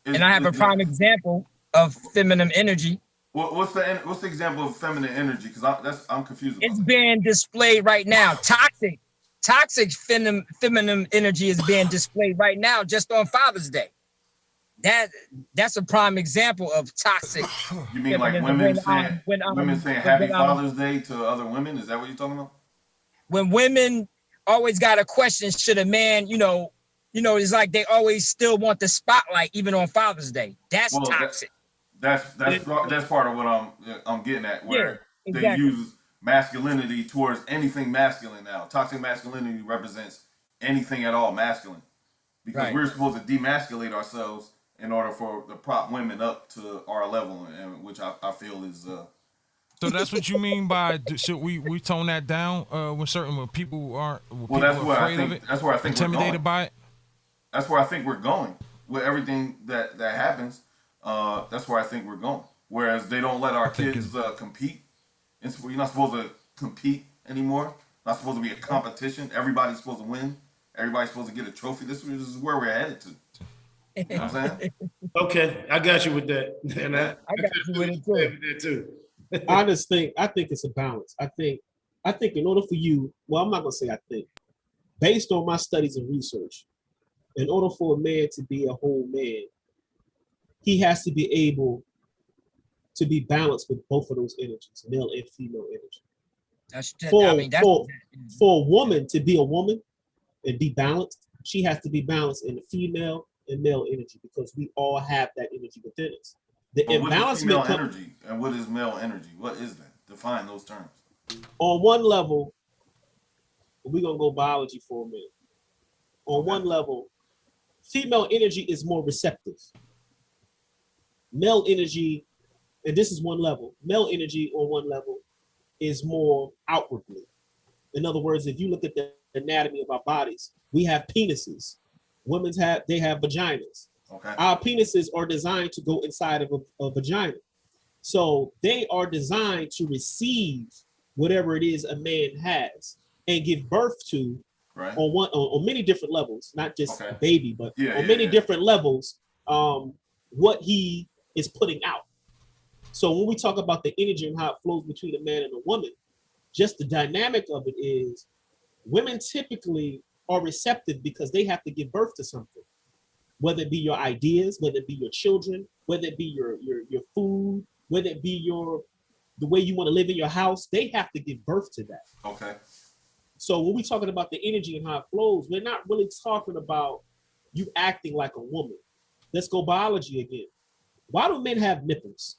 and I have a prime example of feminine energy. What's the example of feminine energy? Because I'm confused. It's being displayed right now. Toxic feminine energy is being displayed right now, just on Father's Day. That's a prime example of toxic. You mean like women saying Happy Father's Day to other women? Is that what you're talking about? When women always got a question, should a man, you know, it's like they always still want the spotlight even on Father's Day. That's toxic. That's part of what I'm getting at, where they use masculinity towards anything masculine now. Toxic masculinity represents anything at all masculine, because we're supposed to demasculate ourselves in order for to prop women up to our level, and which I feel is. So that's what you mean by should we tone that down when people aren't people are afraid of it? That's where I think intimidated by it. That's where I think we're going with everything that happens. That's where I think we're going. Whereas they don't let our kids compete. You're not supposed to compete anymore. Not supposed to be a competition. Everybody's supposed to win. Everybody's supposed to get a trophy. This is where we're headed to. You know what I'm saying? Okay, I got you with that. And I got you with it too. I think it's a balance. I think in order for you, well, I'm not gonna say I think, based on my studies and research, in order for a man to be a whole man, he has to be able to be balanced with both of those energies, male and female energy. For a woman to be a woman and be balanced, she has to be balanced in the female and male energy, because we all have that energy within us. The imbalancement energy and what is male energy? What is that? Define those terms. On one level, we're gonna go biology for a minute. On one level, female energy is more receptive. Male energy, and this is one level, male energy on one level is more outwardly. In other words, if you look at the anatomy of our bodies, we have penises. Women's have vaginas. Okay. Our penises are designed to go inside of a vagina. So they are designed to receive whatever it is a man has and give birth to on many different levels, not just a baby, but on many different levels, what he is putting out. So when we talk about the energy and how it flows between a man and a woman, just the dynamic of it is women typically are receptive because they have to give birth to something, whether it be your ideas, whether it be your children, whether it be your food, whether it be the way you want to live in your house. They have to give birth to that. Okay. So when we're talking about the energy and how it flows, we're not really talking about you acting like a woman. Let's go biology again. Why do men have nipples?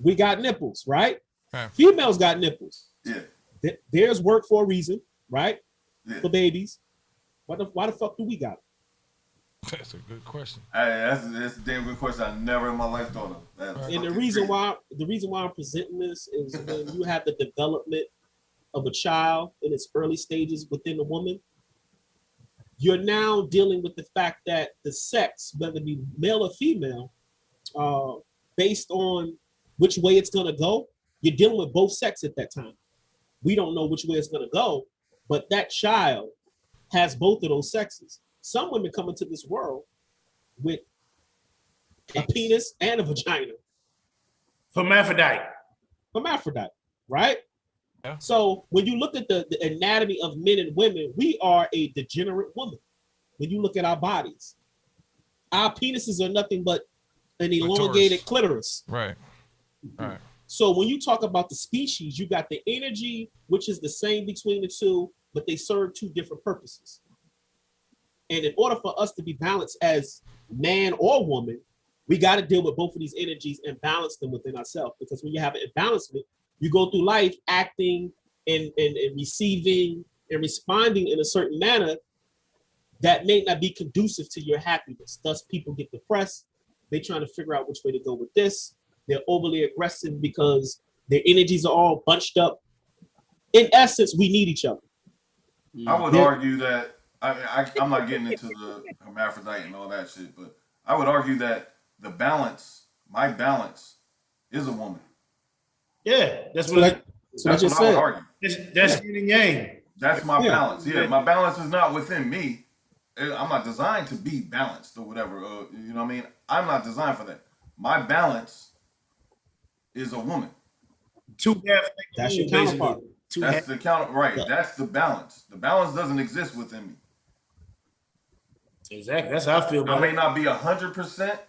We got nipples, right? Females got nipples. Yeah. Theirs work for a reason, right? Yeah. For babies. Why the fuck do we got it? That's a good question. That's a damn good question. I never in my life thought of. And the reason why I'm presenting this is when you have the development of a child in its early stages within a woman, you're now dealing with the fact that the sex, whether it be male or female, based on which way it's gonna go, you're dealing with both sex at that time. We don't know which way it's gonna go, but that child has both of those sexes. Some women come into this world with a penis and a vagina. Hermaphrodite, right? Yeah. So when you look at the anatomy of men and women, we are a degenerate woman. When you look at our bodies, our penises are nothing but an elongated clitoris. Right. Right. So when you talk about the species, you got the energy, which is the same between the two, but they serve two different purposes. And in order for us to be balanced as man or woman, we got to deal with both of these energies and balance them within ourselves. Because when you have an imbalancement, you go through life acting and receiving and responding in a certain manner that may not be conducive to your happiness. Thus, people get depressed. They're trying to figure out which way to go with this. They're overly aggressive because their energies are all bunched up. In essence, we need each other. I would argue that, I'm not getting into the hermaphrodite and all that shit, but I would argue that my balance is a woman. Yeah, that's what I would argue. That's yin and yang. That's my balance. Yeah, my balance is not within me. I'm not designed to be balanced or whatever. You know what I mean? I'm not designed for that. My balance is a woman. That's your counterpart. That's the counter, right? Yeah. That's the balance. The balance doesn't exist within me. Exactly. That's how I feel about it. I may not be 100%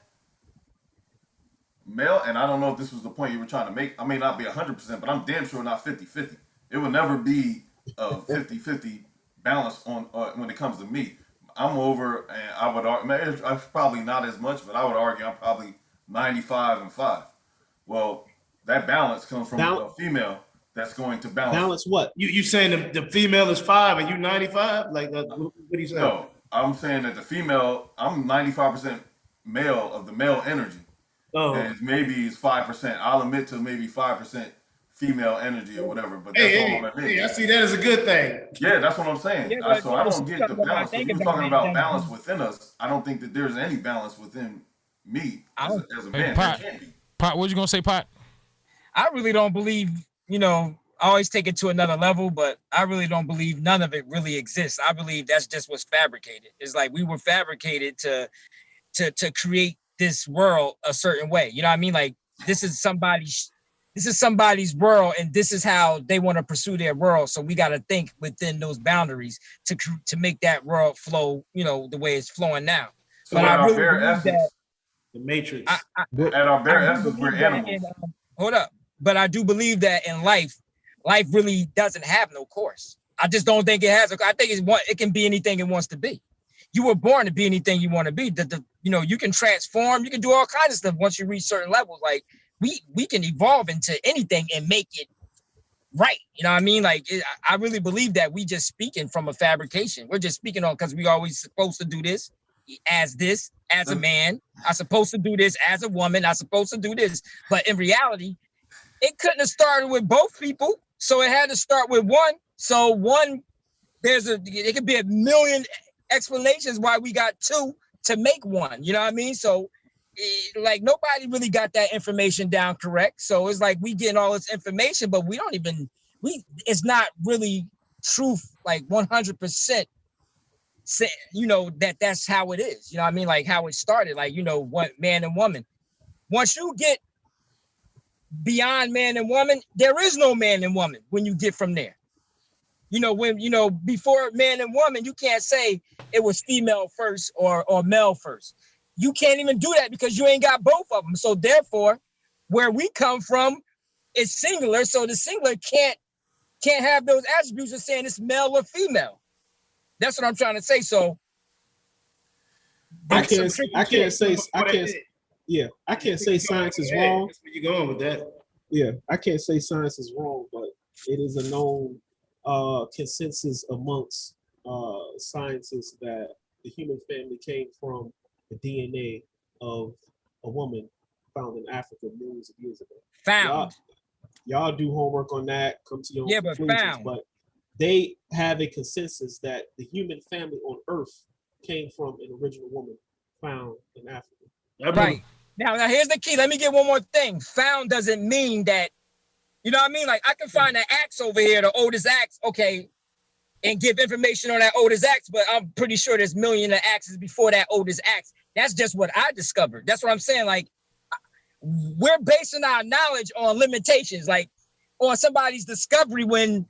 male, and I don't know if this was the point you were trying to make. I may not be 100%, but I'm damn sure not 50-50. It will never be a 50-50 balance on when it comes to me. I'm over, and I would argue, I'm probably not as much, but I would argue I'm probably 95-5. Well, that balance comes from a female that's going to balance. Balance what? You saying the female is 5 and you 95? Like what are you saying? No, I'm saying that the female, I'm 95% male of the male energy. Oh. And maybe it's 5%. I'll admit to maybe 5% female energy or whatever, but that's all I'm admitting. I see that as a good thing. Yeah, that's what I'm saying. Yeah, So I don't get the balance. So you were talking about balance within us. I don't think that there's any balance within me as a man. Pot, Pot, what you gonna say, Pot? I really don't believe, I always take it to another level, but I really don't believe none of it really exists. I believe that's just what's fabricated. It's like we were fabricated to create this world a certain way. You know what I mean? Like this is somebody's world, and this is how they want to pursue their world. So we got to think within those boundaries to make that world flow, the way it's flowing now. So but at I our really bare believe essence, that the Matrix. at our bare essence, we're animals. Hold up. But I do believe that in life really doesn't have no course. I just don't think it has. I think it can be anything it wants to be. You were born to be anything you want to be. You can transform. You can do all kinds of stuff once you reach certain levels. Like we can evolve into anything and make it right. You know what I mean? Like I really believe that we just speaking from a fabrication. We're just speaking on because we always supposed to do this as a man. I'm supposed to do this as a woman. I'm supposed to do this. But in reality, it couldn't have started with both people. So it had to start with one. So one, it could be a million explanations why we got two to make one. You know what I mean? So like nobody really got that information down correct. So it's like we getting all this information, but it's not really truth, like 100%. Say, that's how it is. You know what I mean? Like how it started, like, what man and woman. Once you get beyond man and woman, there is no man and woman when you get from there. Before man and woman, you can't say it was female first or male first. You can't even do that because you ain't got both of them. So therefore, where we come from is singular. So the singular can't have those attributes of saying it's male or female. That's what I'm trying to say. So I can't say science is wrong. That's where you're going with that. Yeah, I can't say science is wrong, but it is a known consensus amongst scientists that the human family came from the DNA of a woman found in Africa millions of years ago. Found. Y'all do homework on that. Come to your own conclusions, but they have a consensus that the human family on Earth came from an original woman found in Africa. Right. Now here's the key. Let me get one more thing. Found doesn't mean that, you know what I mean? Like I can find an axe over here, the oldest axe, okay, and give information on that oldest axe, but I'm pretty sure there's millions of axes before that oldest axe. That's just what I discovered. That's what I'm saying. Like we're basing our knowledge on limitations, like on somebody's discovery when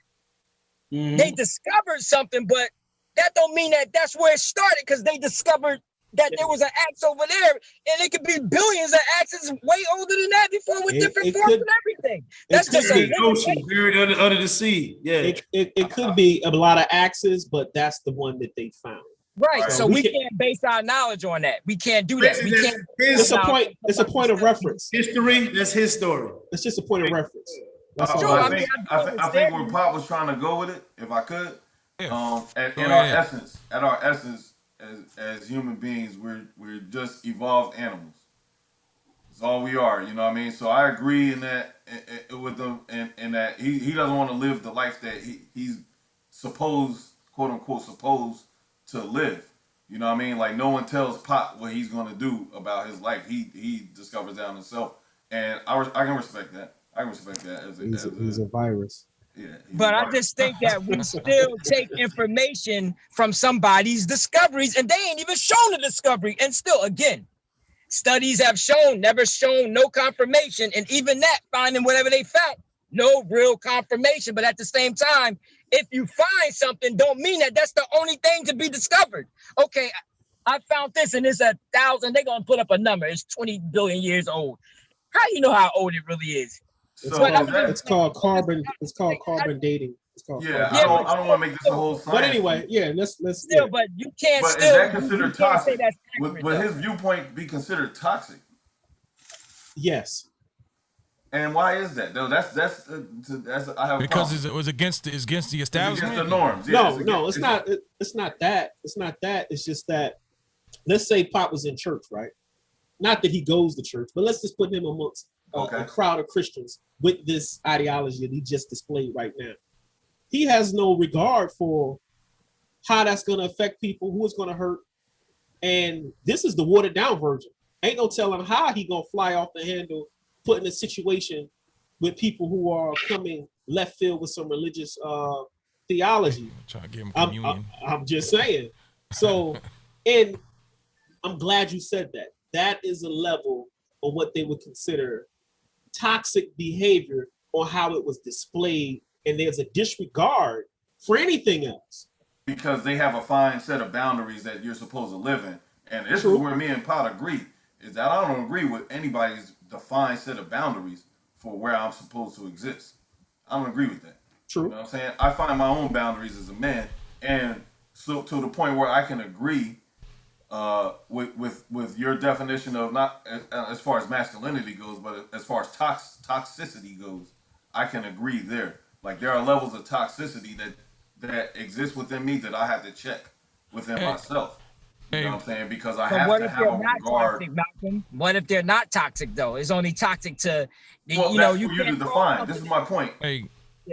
they discovered something, but that don't mean that that's where it started because they discovered that there was an axe over there, and it could be billions of axes way older than that before with different forms and everything. That's just an ocean buried under the sea. Yeah, it could be a lot of axes, but that's the one that they found. Right. So we can't base our knowledge on that. We can't do that. We can't. It's a point of reference. History. That's his story. It's just a point of reference. I think where Pop was trying to go with it, if I could, at our essence, as human beings, we're just evolved animals. That's all we are. You know what I mean? So I agree in that with him, in that he doesn't want to live the life that he's quote unquote supposed to live. You know what I mean? Like no one tells Pop what he's going to do about his life. He discovers that on himself, and I can respect that. I can respect that he's a virus. Yeah, but I just think that we still take information from somebody's discoveries, and they ain't even shown the discovery. And still, again, studies have never shown no confirmation, and even that finding whatever they found, no real confirmation. But at the same time, if you find something, don't mean that that's the only thing to be discovered. Okay, I found this, and it's 1,000. They're gonna put up a number. It's 20 billion years old. How do you know how old it really is? It's called carbon. It's called carbon dating. It's called. Yeah, I don't want to make this a whole science. But anyway, let's. Still, but you can't. But still, is that considered toxic? Would though. his viewpoint be considered toxic? Yes. And why is that? Though that's I have because it was against the establishment. Against the norms. Yeah, It's not that. It's not that. It's just that. Let's say Pop was in church, right? Not that he goes to church, but let's just put him amongst a crowd of Christians with this ideology that he just displayed right now. He has no regard for how that's going to affect people, who it's going to hurt, and this is the watered down version. Ain't no telling how he gonna fly off the handle, put in a situation with people who are coming left field with some religious theology. Try to give him communion. I'm just saying. So, and I'm glad you said that. That is a level of what they would consider toxic behavior or how it was displayed, and there's a disregard for anything else. Because they have a fine set of boundaries that you're supposed to live in. And this is where me and Pot agree, is that I don't agree with anybody's defined set of boundaries for where I'm supposed to exist. I don't agree with that. True. You know what I'm saying? I find my own boundaries as a man, and so to the point where I can agree with your definition of not as far as masculinity goes, but as far as toxicity goes, I can agree there. Like there are levels of toxicity that exist within me that I have to check within myself. You know what I'm saying? Because I have to have a regard. Toxic, Malcolm? What if they're not toxic though? It's only toxic to you know, you to define. This is my point. Hey,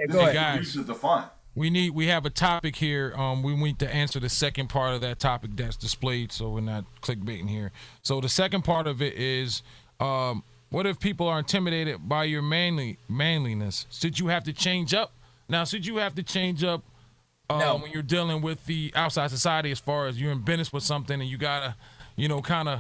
go ahead. Guys, you to define. We have a topic here. We need to answer the second part of that topic that's displayed, so we're not clickbaiting here. So the second part of it is, what if people are intimidated by your manliness? Should you have to change up? Now, should you have to change up when you're dealing with the outside society, as far as you're in business with something and you gotta, kind of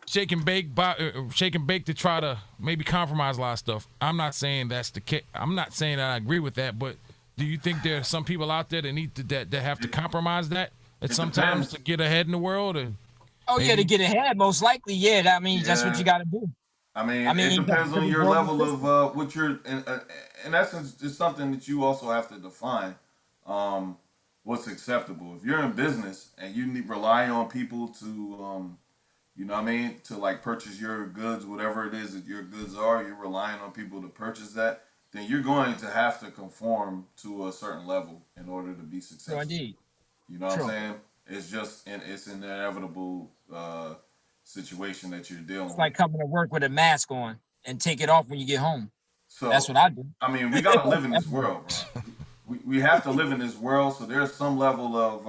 shake and bake to try to maybe compromise a lot of stuff? I'm not saying that's the case. I'm not saying that I agree with that, but do you think there are some people out there that need to that have to compromise that sometimes to get ahead in the world? To get ahead, most likely, yeah. That's what you got to do. I mean, it depends on your level of what you're. In essence, it's something that you also have to define. What's acceptable? If you're in business and you rely on people to, to like purchase your goods, whatever it is that your goods are, you're relying on people to purchase that, then you're going to have to conform to a certain level in order to be successful. Indeed. You know what I'm saying? It's just, it's an inevitable situation that you're dealing with. It's like coming to work with a mask on and take it off when you get home. So that's what I do. I mean, we gotta live in this world, bro. We have to live in this world, so there's some level of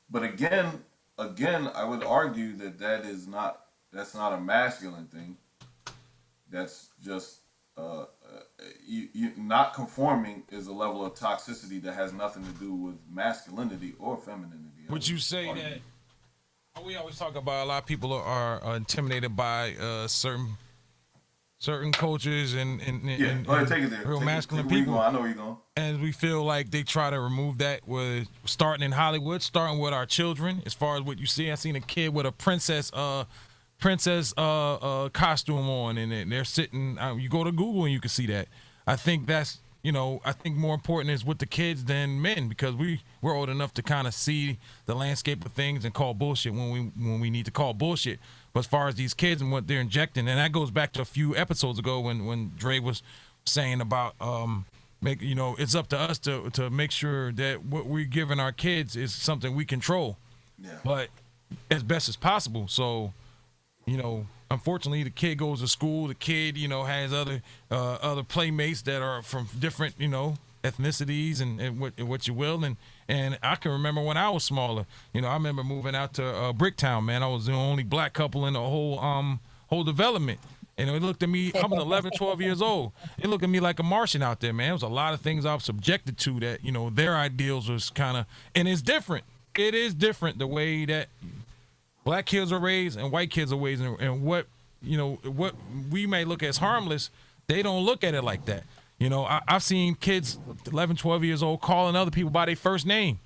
but again, I would argue that's not a masculine thing. That's just you not conforming is a level of toxicity that has nothing to do with masculinity or femininity. Would you say that we always talk about a lot of people are intimidated by certain cultures and go ahead, take it there. Real masculine people. I know where you're going. And we feel like they try to remove that with starting in Hollywood, starting with our children. As far as what you see, I seen a kid with a princess costume on, and they're sitting. You go to Google and you can see that. I think that's I think more important is with the kids than men, because we're old enough to kind of see the landscape of things and call bullshit when we need to call bullshit. But as far as these kids and what they're injecting, and that goes back to a few episodes ago when Dre was saying about it's up to us to make sure that what we're giving our kids is something we control, but as best as possible. So, unfortunately, the kid goes to school. The kid, has other playmates that are from different, ethnicities and what you will. And I can remember when I was smaller. I remember moving out to Bricktown. Man, I was the only black couple in the whole development. And they looked at me. I was 11, 12 years old. They looked at me like a Martian out there, man. There was a lot of things I was subjected to that, their ideals was kind of, and it's different. It is different the way that black kids are raised and white kids are raised, and what we may look as harmless, they don't look at it like that. I've seen kids 11, 12 years old calling other people by their first name,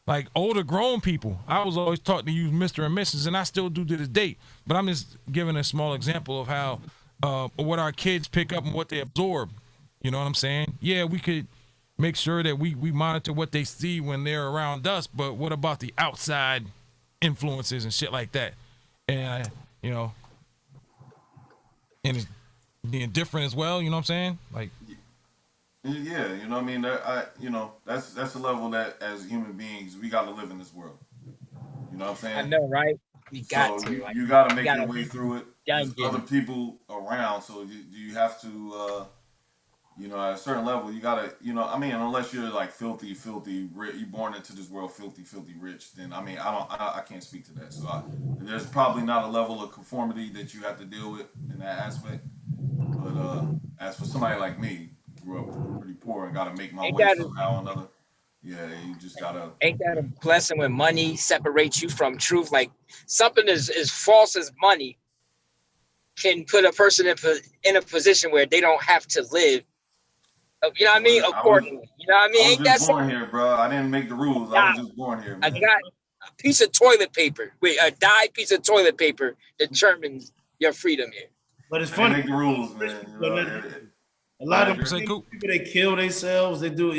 like older grown people. I was always taught to use Mr. and Mrs., and I still do to this date. But I'm just giving a small example of how what our kids pick up and what they absorb. You know what I'm saying? Yeah, we could make sure that we monitor what they see when they're around us, but what about the outside influences and shit like that? And And it's being different as well, you know what I'm saying? Like, yeah, you know what I mean? That's the level that as human beings, we got to live in this world. You know what I'm saying? I know, right? You got so to. you got to make your way through it. There's Dungeon. other people around, so you have to, at a certain level, you got to, unless you're like filthy, you born into this world filthy rich, then I can't speak to that. So there's probably not a level of conformity that you have to deal with in that aspect. But as for somebody like me, grew up pretty poor and got to make my way somehow or another. Yeah, you just gotta. Ain't that a blessing when money separates you from truth? Like something as false as money can put a person in a position where they don't have to live. You know what I mean? Accordingly, you know what I mean? Ain't that born here, bro? I didn't make the rules. I was just born here, man. I got a piece of toilet paper. Wait, a dyed piece of toilet paper determines your freedom here. But it's funny. Make the rules, man. A lot of people they kill themselves. They do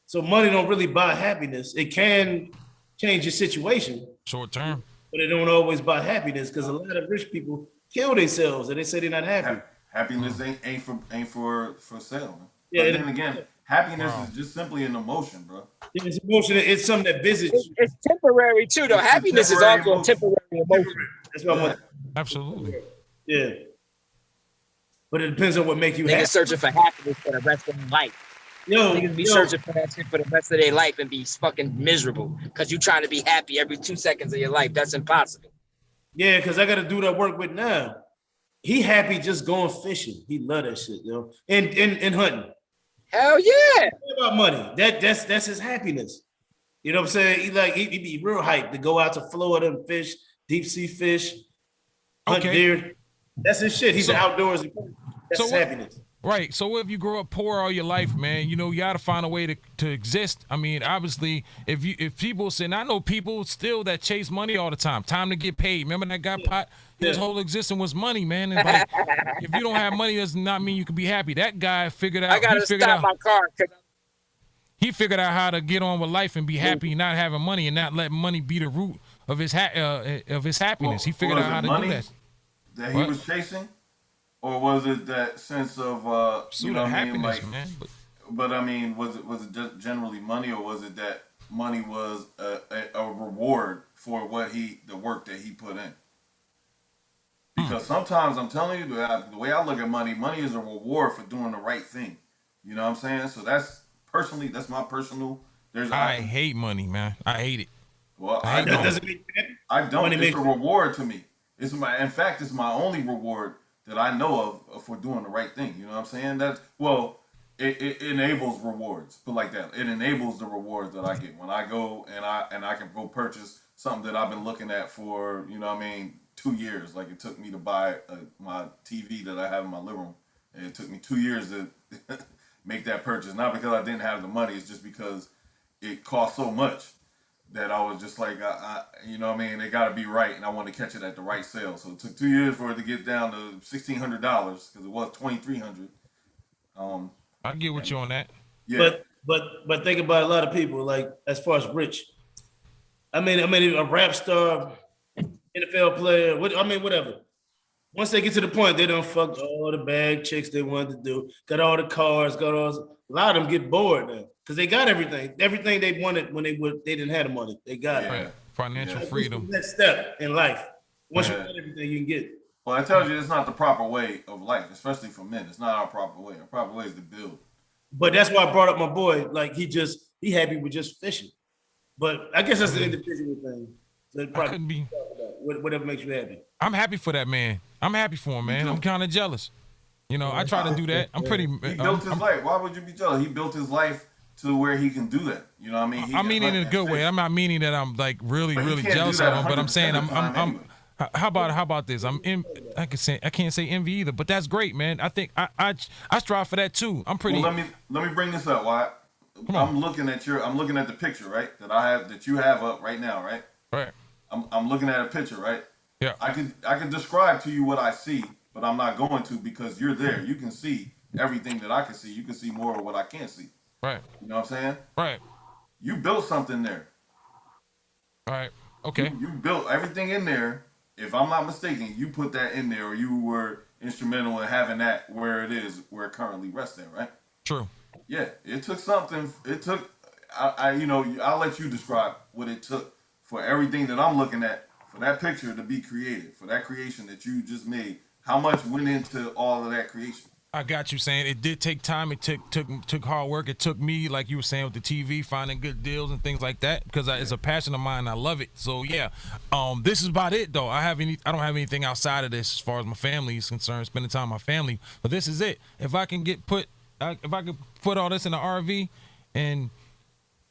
So money don't really buy happiness. It can change your situation short term, but it don't always buy happiness because a lot of rich people kill themselves and they say they're not happy. Happiness ain't for sale. Man. Yeah. But then again, happiness is just simply an emotion, bro. It's emotion. It's something that visits. It's temporary too, though. Happiness is also a temporary emotion. That's what I want. Absolutely. Yeah. But it depends on what makes you happy. Niggas searching for happiness for the rest of their life. Niggas be searching for that shit for the rest of their life and be fucking miserable because you trying to be happy every 2 seconds of your life. That's impossible. Yeah, because I got to do that work with now. He happy just going fishing. He love that shit, and hunting. Hell yeah. About money. That's his happiness. You know what I'm saying? He be real hyped to go out to Florida and fish, deep sea fish, hunt deer. That's his shit. He's an outdoorsy person. That's his happiness. Right. So if you grow up poor all your life, man, you got to find a way to exist. I mean, obviously, if people say, and I know people still that chase money all the time to get paid. Remember that guy Pot? His whole existence was money, man. And like, if you don't have money, does not mean you can be happy. That guy figured out. I gotta stop my car. He figured out how to get on with life and be happy, not having money, and not let money be the root of his happiness. He figured out how to do that. That he was chasing. Or was it that sense of happiness, man? But I mean, was it just generally money, or was it that money was a reward for the work that he put in? Because sometimes I'm telling you, the way I look at money is a reward for doing the right thing. You know what I'm saying? So that's my personal. I hate money, man. I hate it. Well, I don't. It's a reward to me. In fact, it's my only reward that I know of for doing the right thing. You know what I'm saying? It enables rewards. Put like that. It enables the rewards that I get when I go and I can go purchase something that I've been looking at for 2 years. Like it took me to buy my TV that I have in my living room, and it took me 2 years to make that purchase. Not because I didn't have the money. It's just because it cost so much that I was just like, it got to be right, and I want to catch it at the right sale. So it took 2 years for it to get down to $1,600 because it was $2,300. I get with you on that. Yeah. But think about a lot of people, like as far as rich. I mean, a rap star, NFL player, whatever. Once they get to the point, they done fucked all the bad chicks they wanted to do, got all the cars, a lot of them get bored now. Because they got everything they wanted when they didn't have the money. They got it. Financial freedom. That step in life. Once you got everything you can get. Well, I tell you, it's not the proper way of life, especially for men. It's not our proper way. Our proper way is to build. But that's why I brought up my boy. Like he happy with just fishing. But I guess that's the individual thing. So I couldn't be. Whatever makes you happy. I'm happy for that man. I'm happy for him, man. I'm kind of jealous. I try to do that. I'm pretty. He built his life. Why would you be jealous? He built his life to where he can do that. You know what I mean? I mean it in a good way. I'm not meaning that I'm like really jealous of him, but I'm saying I'm how about this? I can't say envy either, but that's great, man. I think I strive for that too. I'm pretty. Well, let me bring this up. Wyatt. I'm looking at the picture, right? That you have up right now, right? Right. I'm looking at a picture, right? Yeah. I can describe to you what I see, but I'm not going to because you're there. You can see everything that I can see. You can see more of what I can't see. Right. You know what I'm saying? Right. You built something there. All right. Okay. You built everything in there. If I'm not mistaken, you put that in there, or you were instrumental in having that where it is, where it currently rests in, right? True. Yeah, it took something. It took, I'll let you describe what it took for everything that I'm looking at, for that picture to be created, for that creation that you just made. How much went into all of that creation? I got you saying it did take time. It took hard work. It took me, like you were saying, with the TV, finding good deals and things like that, because it's a passion of mine. I love it. So yeah, this is about it though. I don't have anything outside of this as far as my family is concerned. Spending time with my family, but this is it. If I can put all this in an RV, and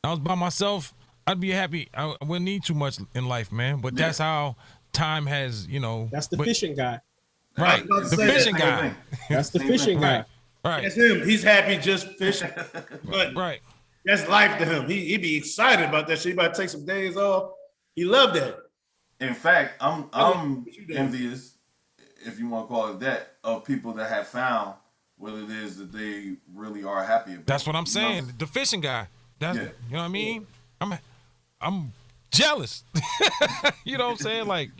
I was by myself, I'd be happy. I wouldn't need too much in life, man. But that's how time has, That's the fishing guy. Right, the fishing guy. That's the fishing guy. Right. That's him. He's happy just fishing. But right. That's life to him. He be excited about that shit. He about to take some days off. He loved that. In fact, I'm envious, if you want to call it that, of people that have found what it is that they really are happy about. That's what I'm saying. The fishing guy. That's you know what I mean? I'm jealous. You know what I'm saying? Like,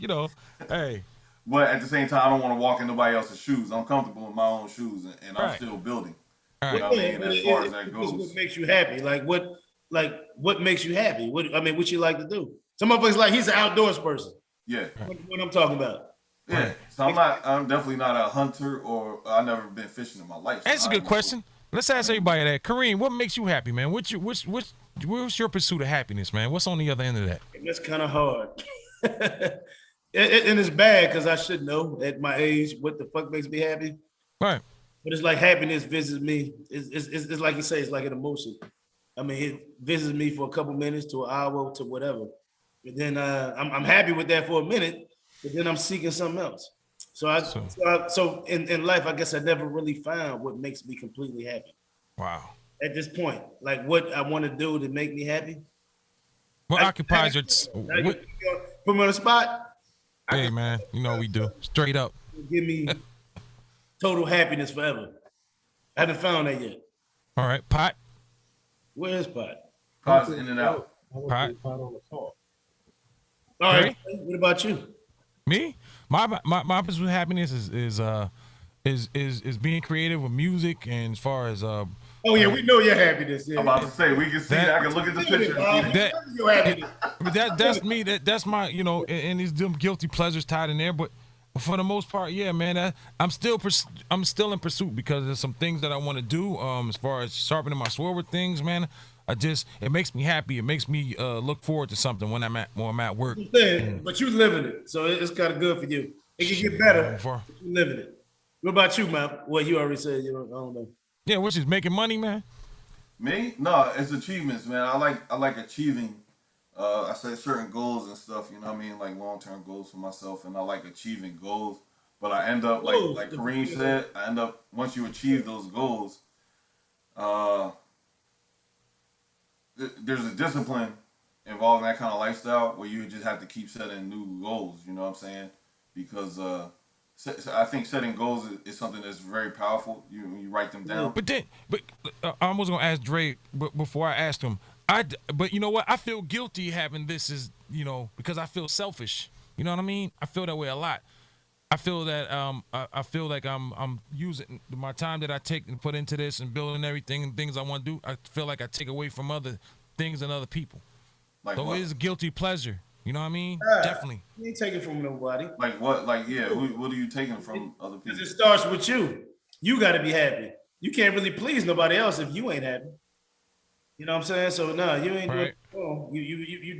hey. But at the same time, I don't want to walk in nobody else's shoes. I'm comfortable in my own shoes, and I'm still building. Right. You know what I mean? As far as that goes. What makes you happy? What makes you happy? What you like to do? Some of us he's an outdoors person. Yeah. What I'm talking about. Yeah. So I'm definitely not a hunter, or I've never been fishing in my life. That's a good question. Let's ask everybody that. Kareem, what makes you happy, man? What's your pursuit of happiness, man? What's on the other end of that? That's kind of hard. And it's bad because I should know at my age what the fuck makes me happy. Right. But it's like happiness visits me. It's like you say, it's like an emotion. I mean, it visits me for a couple minutes to an hour to whatever. But then I'm happy with that for a minute, but then I'm seeking something else. So in life, I guess I never really found what makes me completely happy. Wow. At this point, like what I want to do to make me happy. What occupies your... Put me on the spot. Hey, man, we do. Straight up. Give me total happiness forever. I haven't found that yet. All right, Pot. Where is Pot? Pot's in and out. Pot. On the call. All right. What about you? Me? My pursuit of happiness is being creative with music, and as far as oh yeah, we know your happiness. Yeah. I'm about to say we can see that. I can look at the picture. That's me. That's my and these guilty pleasures tied in there. But for the most part, yeah, man, I'm still in pursuit because there's some things that I want to do. As far as sharpening my sword with things, man, it makes me happy. It makes me look forward to something when I'm at work. But you living it, so it's kind of good for you. It can get better. You living it. What about you, man? Well, you already said I don't know. Yeah, which is making money, man. Me? No, it's achievements, man. I like achieving. I set certain goals and stuff. You know what I mean, like long-term goals for myself, and I like achieving goals. But I end up like Kareem said. I end up once you achieve those goals, there's a discipline involved in that kind of lifestyle where you just have to keep setting new goals. You know what I'm saying? Because I think setting goals is something that's very powerful. You write them down. But I was gonna ask Dre, but before I asked him, but you know what? I feel guilty having this because I feel selfish. You know what I mean? I feel that way a lot. I feel that I feel like I'm using my time that I take and put into this and building everything and things I want to do. I feel like I take away from other things and other people. Like so what? It is a guilty pleasure. You know what I mean? Definitely. You ain't taking from nobody. Like what? Like what are you taking from other people? Because it starts with you. You got to be happy. You can't really please nobody else if you ain't happy. You know what I'm saying? So no, you ain't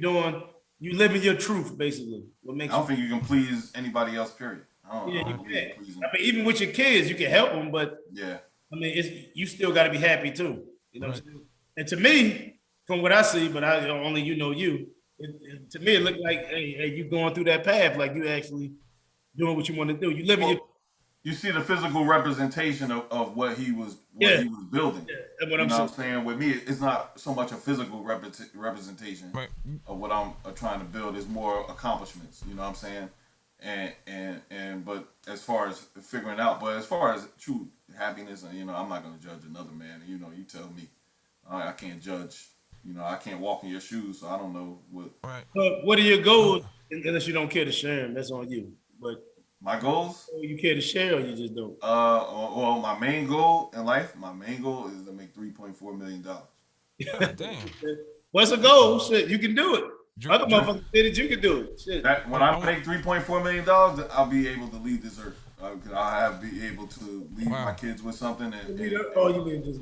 doing. You living your truth basically. What makes? I don't think you can please anybody else. Period. You can. I mean, even with your kids, you can help them, but yeah. I mean, you still got to be happy too. You know what I'm saying? And to me, from what I see, but I only you. To me, it looked like, hey, you going through that path, like you actually doing what you want to do. You living you see the physical representation of what he was building. Yeah, that's what I'm saying. With me, it's not so much a physical representation of what I'm trying to build. It's more accomplishments. You know what I'm saying? And but as far as figuring out, but as far as true happiness, I'm not going to judge another man. You tell me. I can't judge. I can't walk in your shoes, so I don't know what. Right. But what are your goals? Unless you don't care to share them, that's on you. But My goals? You care to share or you just don't? Well, my main goal in life, is to make $3.4 million. God damn. What's a goal? Shit, you can do it. Other motherfuckers did it, you can do it. Shit. When I make $3.4 million, I'll be able to leave this earth. I'll be able to leave my kids with something. You mean just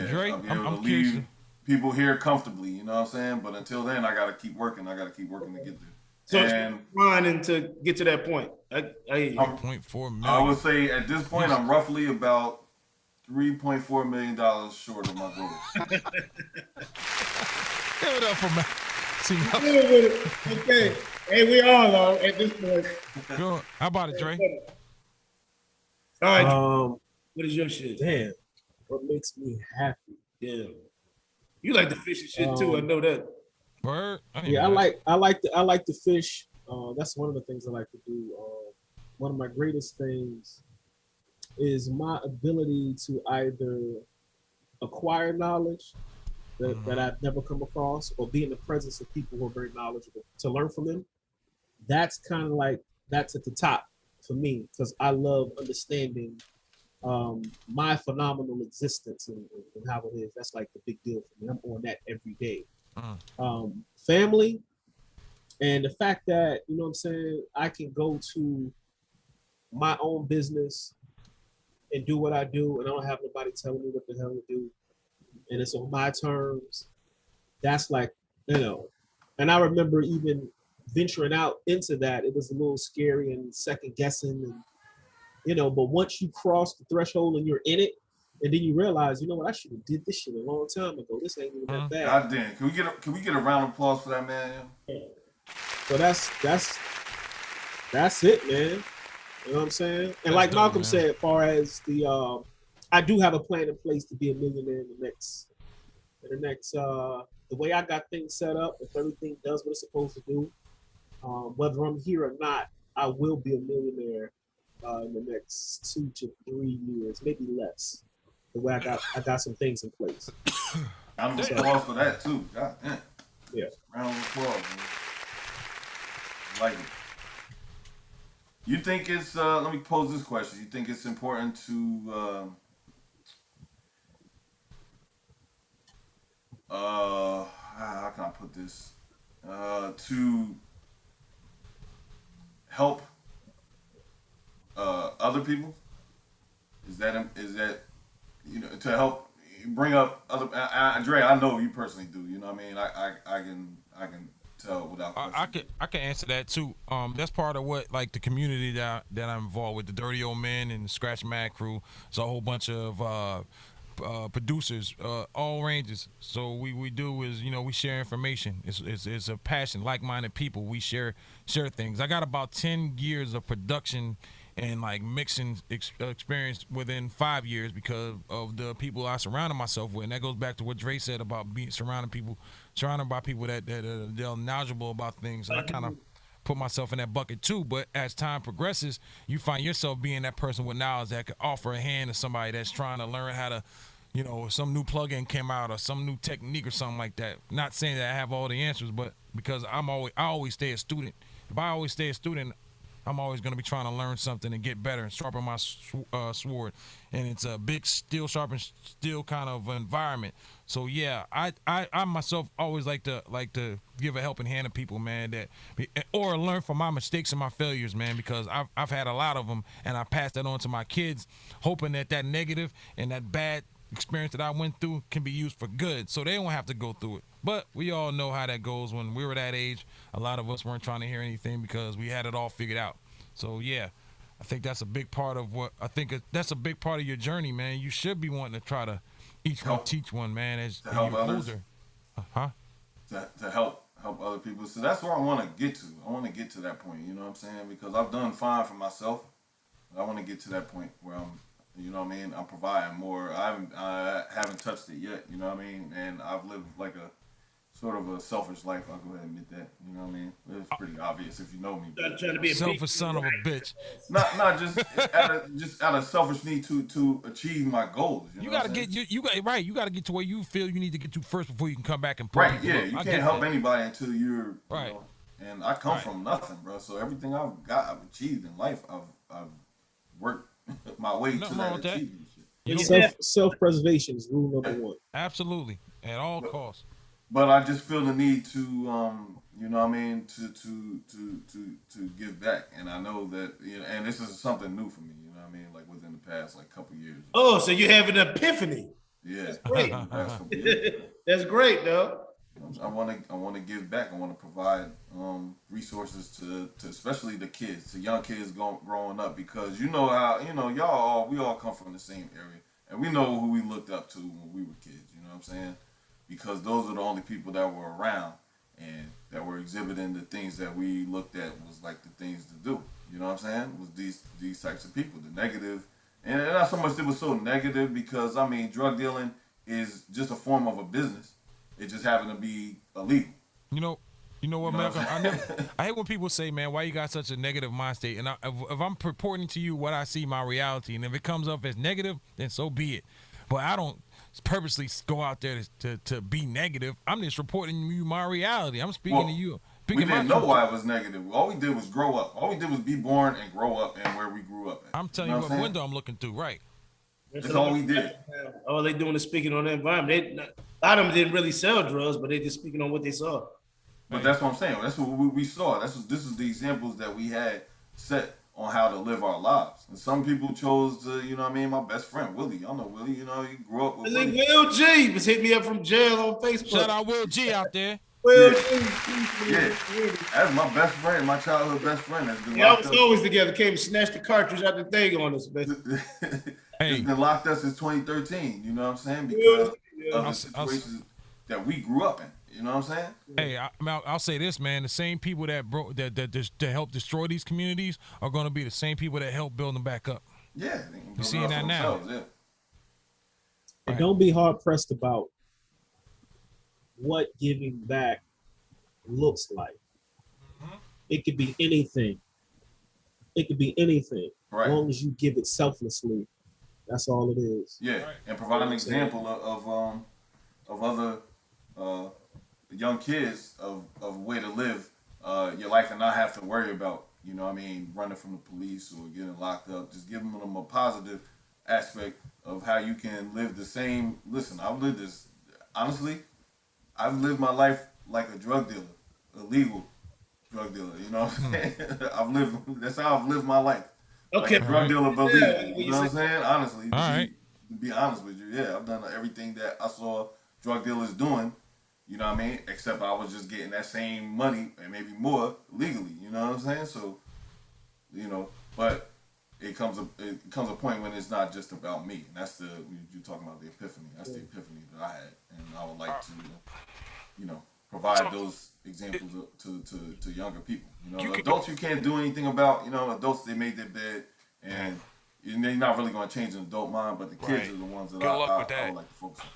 Dre, I'll be able I'm to curious. leave people here comfortably, you know what I'm saying? But until then, I got to keep working. I got to keep working to get there. So it's grinding to get to that point. I hear you. 3.4 million. I would say at this point, I'm roughly about $3.4 million short of my goal. Give it up for Matt. Okay. Hey, we all are at this point. Go. How about it, Dre? All right. What is your shit? Damn. What makes me happy? Yeah. You like the fish and shit too. I know that. Word. I like to fish. That's one of the things I like to do. One of my greatest things is my ability to either acquire knowledge that I've never come across, or be in the presence of people who are very knowledgeable to learn from them. That's kind of like, that's at the top for me, because I love understanding my phenomenal existence and how it is. That's like the big deal for me. I'm on that every day. Family, and the fact that, you know what I'm saying, I can go to my own business and do what I do, and I don't have nobody telling me what the hell to do, and it's on my terms. That's like, you know, and I remember even venturing out into that, it was a little scary and second guessing, and you know, but once you cross the threshold and you're in it, and then you realize, you know what, I should have did this shit a long time ago. This ain't even that bad. God damn. Can we get a round of applause for that, man? So that's it, man. You know what I'm saying? And like Malcolm said, as far as the I do have a plan in place to be a millionaire in the next the way I got things set up, if everything does what it's supposed to do, whether I'm here or not, I will be a millionaire in the next 2 to 3 years, maybe less. The way I got some things in place. I'm just applause for that too. God damn. Yeah. Round of applause, man. I like it. You think it's let me pose this question. You think it's important to how can I put this? To help other people? Is that you know, to help bring up other? Dre, I know you personally do. You know what I mean? I can tell without question. I can answer that too. That's part of what, like, the community that I'm involved with, the Dirty Old Men and the Scratch Mad crew. It's a whole bunch of producers, all ranges. So we do is, you know, we share information. It's a passion, like-minded people. We share things. I got about 10 years of production and like mixing experience within 5 years because of the people I surrounded myself with. And that goes back to what Dre said about being surrounded by people that they're knowledgeable about things. And I kind of put myself in that bucket too. But as time progresses, you find yourself being that person with knowledge that could offer a hand to somebody that's trying to learn how to, you know, some new plugin came out or some new technique or something like that. Not saying that I have all the answers, but because I always stay a student. If I always stay a student, I'm always going to be trying to learn something and get better and sharpen my sword. And it's a big steel sharpen steel kind of environment. So yeah, I myself always like to give a helping hand to people, man, or learn from my mistakes and my failures, man, because I've had a lot of them, and I pass that on to my kids, hoping that negative and that bad experience that I went through can be used for good, so they don't have to go through it. But we all know how that goes. When we were that age, a lot of us weren't trying to hear anything because we had it all figured out. So yeah, I think that's a big part of that's a big part of your journey, man. You should be wanting to try to each one teach one, man, as you get older. To help other people. So that's where I want to get to. I want to get to that point, you know what I'm saying? Because I've done fine for myself. I want to get to that point where I'm, you know what I mean, I'm providing more. I haven't touched it yet, you know what I mean? And I've lived like a sort of a selfish life. I'll go ahead and admit that, you know what I mean? It's pretty obvious if you know me. Not trying to be a selfish son of a bitch. Not just out of selfish need to achieve my goals. You got to get you got to get to where you feel you need to get to first before you can come back and right. Yeah, you can't help anybody until you're right. You know, and I come from nothing, bro. So everything I've achieved in life, I've worked my way to that achievement. Self-preservation is rule number one. Absolutely, at all costs. But I just feel the need to, you know what I mean, to give back. And I know that, you know, and this is something new for me, you know what I mean, like within the past, like, couple years. Oh, so you have an epiphany. Yeah. That's great. That's great, though. I want to give back. I want to provide resources to especially the kids, to young kids growing up, because you know how, you know, we all come from the same area, and we know who we looked up to when we were kids. You know what I'm saying? Because those are the only people that were around and that were exhibiting the things that we looked at was like the things to do. You know what I'm saying? Was these types of people, the negative, and not so much it was so negative because I mean, drug dealing is just a form of a business. It just happened to be illegal. You know what, Malcolm? I hate when people say, man, why you got such a negative mind state? And if I'm purporting to you what I see, my reality, and if it comes up as negative, then so be it. But I don't purposely go out there to be negative. I'm just reporting you my reality. I'm speaking to you. We didn't know why it was negative. All we did was grow up. All we did was be born and grow up and where we grew up at. I'm telling you what window I'm looking through, right? That's all we did. All they doing is speaking on the environment. A lot of them didn't really sell drugs, but they just speaking on what they saw. But that's what I'm saying. That's what we saw. This is the examples that we had set on how to live our lives. And some people chose to, you know what I mean, my best friend, Willie. Y'all know Willie, you know, he grew up with Willie. Will G was hitting me up from jail on Facebook. Shout out Will G out there. Will G. Yeah. That's my best friend, my childhood best friend. That's been I was always together. Came and snatched the cartridge out the thing on us, man. It's been locked up since 2013, you know what I'm saying? Because of the situations that we grew up in. You know what I'm saying? Hey, I'll say this, man. The same people that help destroy these communities are going to be the same people that help build them back up. Yeah. You're seeing that now. And don't be hard pressed about what giving back looks like. Mm-hmm. It could be anything. It could be anything. Right. As long as you give it selflessly. That's all it is. Yeah. Right. And provide an example of other young kids of a way to live your life and not have to worry about, you know what I mean, running from the police or getting locked up. Just giving them a positive aspect of how you can live the same. Listen, I've lived this, honestly, I've lived my life like a drug dealer, a legal drug dealer, you know what I'm saying? That's how I've lived my life. Okay. Like a drug dealer, but legal, you know what I'm saying? Honestly, to be honest with you, yeah, I've done everything that I saw drug dealers doing. You know what I mean? Except I was just getting that same money and maybe more legally. You know what I'm saying? So, you know, but it comes a point when it's not just about me. And that's you're talking about the epiphany. That's the epiphany that I had, and I would like to, you know, provide those examples to younger people. You know, adults you can't do anything about. You know, adults they made their bed, and they're not really going to change an adult mind. But the kids are the ones that I would like to focus on.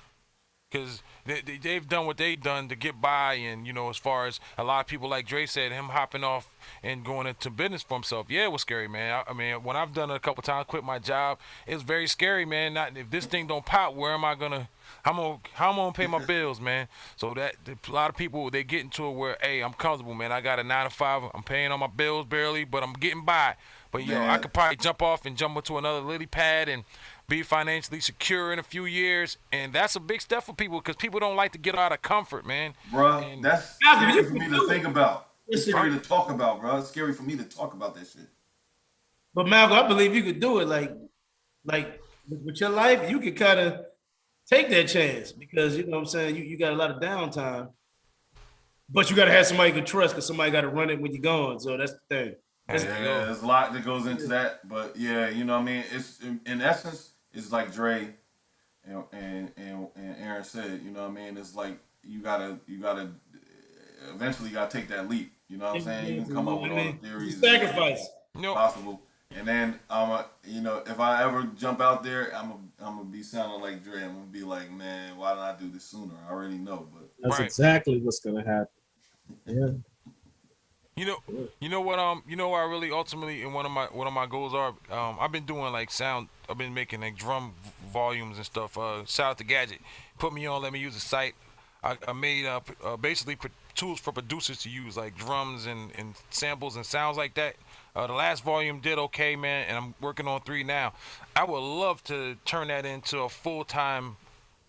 Because they've done what they've done to get by, and you know, as far as a lot of people, like Dre said, him hopping off and going into business for himself, yeah, it was scary, man. I mean, when I've done it a couple times, quit my job, it's very scary, man. If this thing don't pop, where am I gonna? How am I gonna pay my bills, man? So that a lot of people they get into it where, hey, I'm comfortable, man. I got a 9 to 5, I'm paying on my bills barely, but I'm getting by. But you know, I could probably jump off and jump into another lily pad and be financially secure in a few years, and that's a big step for people because people don't like to get out of comfort, man. Bro, that's scary for me to think about. It's scary to talk about, bro. It's scary for me to talk about that shit. But Malcolm, I believe you could do it. Like with your life, you could kind of take that chance because you know what I'm saying. You got a lot of downtime, but you got to have somebody you can trust because somebody got to run it when you're gone. So that's the thing. There's a lot that goes into that, but yeah, you know what I mean. It's in essence. It's like Dre and Aaron said, you know what I mean? It's like you gotta eventually you gotta take that leap. You know what I'm saying? You can come up with all the theories. Sacrifice. Possible. And then you know, if I ever jump out there, I'm gonna be sounding like Dre. I'm gonna be like, man, why didn't I do this sooner? I already know, but that's exactly what's gonna happen. Yeah. You know what I really ultimately and one of my goals are I've been doing like sound. I've been making like drum volumes and stuff. Shout out to Gadget, put me on, let me use the site. I made basically tools for producers to use, like drums and samples and sounds like that. The last volume did okay, man, and I'm working on 3 now. I would love to turn that into a full-time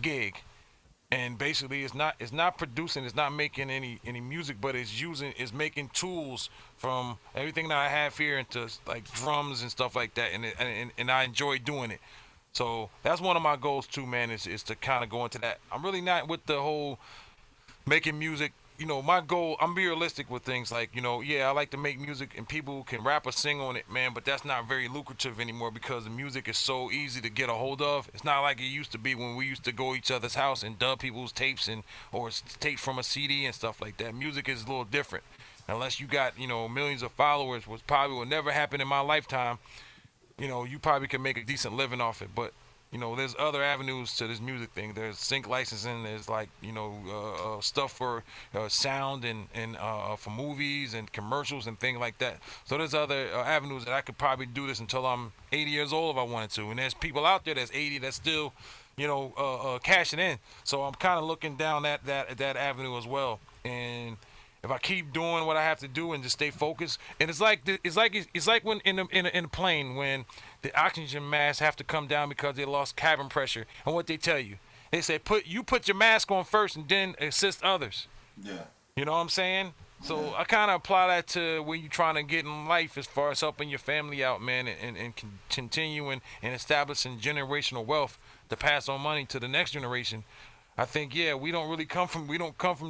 gig. And basically, it's not producing, it's not making any music, but it's making tools from everything that I have here into like drums and stuff like that, and I enjoy doing it. So that's one of my goals too, man, is to kind of go into that. I'm really not with the whole making music. My goal, I'm be realistic with things like, I like to make music and people can rap or sing on it, man, but that's not very lucrative anymore because the music is so easy to get a hold of. It's not like it used to be when we used to go each other's house and dub people's tapes or tapes from a CD and stuff like that. Music is a little different. Unless you got, millions of followers, which probably will never happen in my lifetime, you probably can make a decent living off it, but there's other avenues to this music thing. There's sync licensing. There's like, stuff for sound and for movies and commercials and things like that. So there's other avenues that I could probably do this until I'm 80 years old if I wanted to. And there's people out there that's 80 that's still, cashing in. So I'm kind of looking down that avenue as well. And if I keep doing what I have to do and just stay focused, and it's like when in a plane when the oxygen masks have to come down because they lost cabin pressure, and what they tell you, they say put your mask on first and then assist others. Yeah. You know what I'm saying? So I kind of apply that to where you're trying to get in life as far as helping your family out, man, and continuing and establishing generational wealth to pass on money to the next generation. I think, we don't come from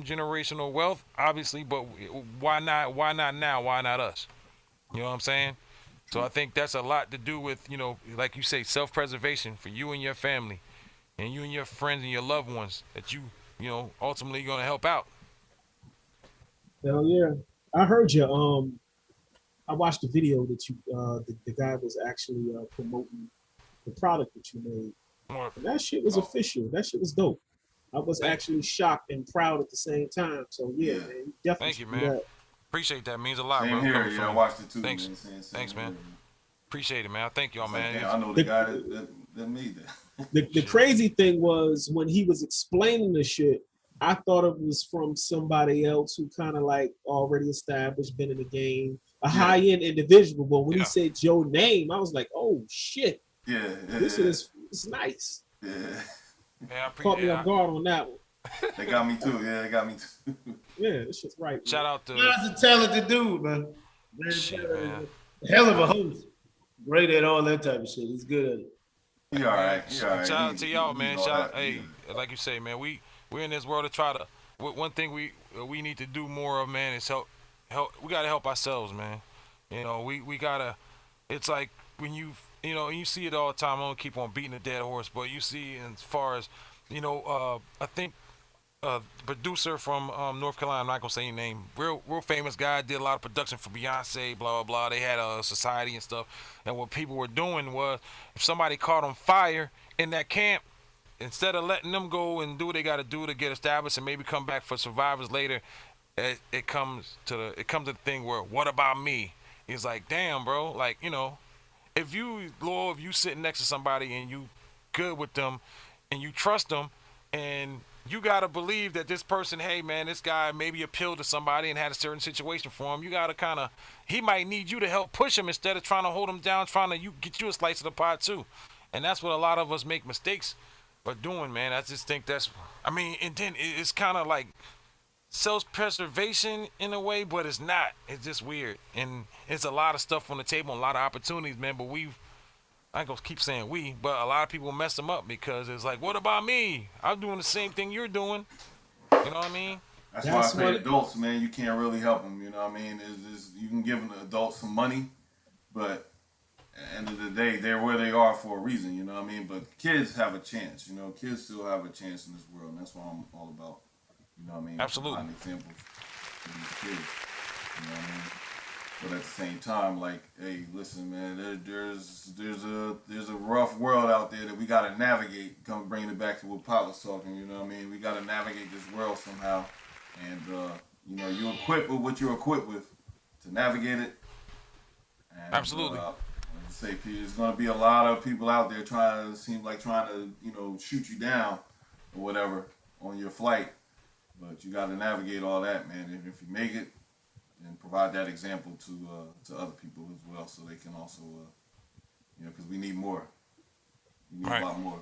generational wealth, obviously, but why not now? Why not us? You know what I'm saying? So I think that's a lot to do with, like you say, self-preservation for you and your family and you and your friends and your loved ones that you ultimately going to help out. Hell yeah. I heard you. I watched the video that you, the guy was actually promoting the product that you made. And that shit was official. That shit was dope. I was actually shocked and proud at the same time. So yeah, man, you definitely. Thank you, man. That. Appreciate that. Means a lot, Same bro. Here, I watched it too. Thanks, man. Thanks, man. Appreciate it, man. I thank y'all, man. I know the guy that made that. The crazy thing was when he was explaining the shit, I thought it was from somebody else who kind of like already established, been in the game, a high-end individual. But when he said your name, I was like, oh shit. Yeah. This is nice. Yeah. Yeah, Caught me off guard on that one. They got me too. Yeah, they got me too. Yeah, this shit's right. Shout out to a talented dude, man. man. Hell of a host. Great at all that type of shit. He's good at it. He all right. Shout out to y'all, man. Shout out, hey, like you say, man. We're in this world to try to. One thing we need to do more of, man, is help. We gotta help ourselves, man. We gotta. It's like when you see it all the time. I don't keep on beating a dead horse, but you see as far as, I think producer from North Carolina, I'm not gonna say your name, real famous guy, did a lot of production for Beyonce, blah blah blah. They had a society and stuff, and what people were doing was, if somebody caught on fire in that camp, instead of letting them go and do what they got to do to get established and maybe come back for survivors later, it comes to the thing where, what about me? It's like, damn, bro, like, if you sitting next to somebody and you good with them and you trust them, and you got to believe that this person, hey man, this guy maybe appealed to somebody and had a certain situation for him, you got to he might need you to help push him instead of trying to hold him down, trying to get you a slice of the pie too. And that's what a lot of us make mistakes by doing, man. I just think and then it's kind of like self-preservation in a way, but it's not. It's just weird. And it's a lot of stuff on the table, a lot of opportunities, man, but I ain't gonna keep saying but a lot of people mess them up because it's like, what about me? I'm doing the same thing you're doing. You know what I mean? That's why I say adults, man, you can't really help them. You know what I mean? You can give an adult some money, but at the end of the day, they're where they are for a reason. You know what I mean? But kids have a chance. Kids still have a chance in this world, and that's what I'm all about. You know what I mean? Absolutely. Providing examples for these kids. You know what I mean? But at the same time, like, hey, listen, man, there's a rough world out there that we gotta navigate. Bringing it back to what Pop was talking. You know what I mean? We gotta navigate this world somehow, and you're equipped with what you're equipped with to navigate it. And, absolutely. Say, there's gonna be a lot of people out there trying to shoot you down or whatever on your flight. But you got to navigate all that, man. And if you make it, then provide that example to other people as well, so they can also, because we need more. We need a lot more.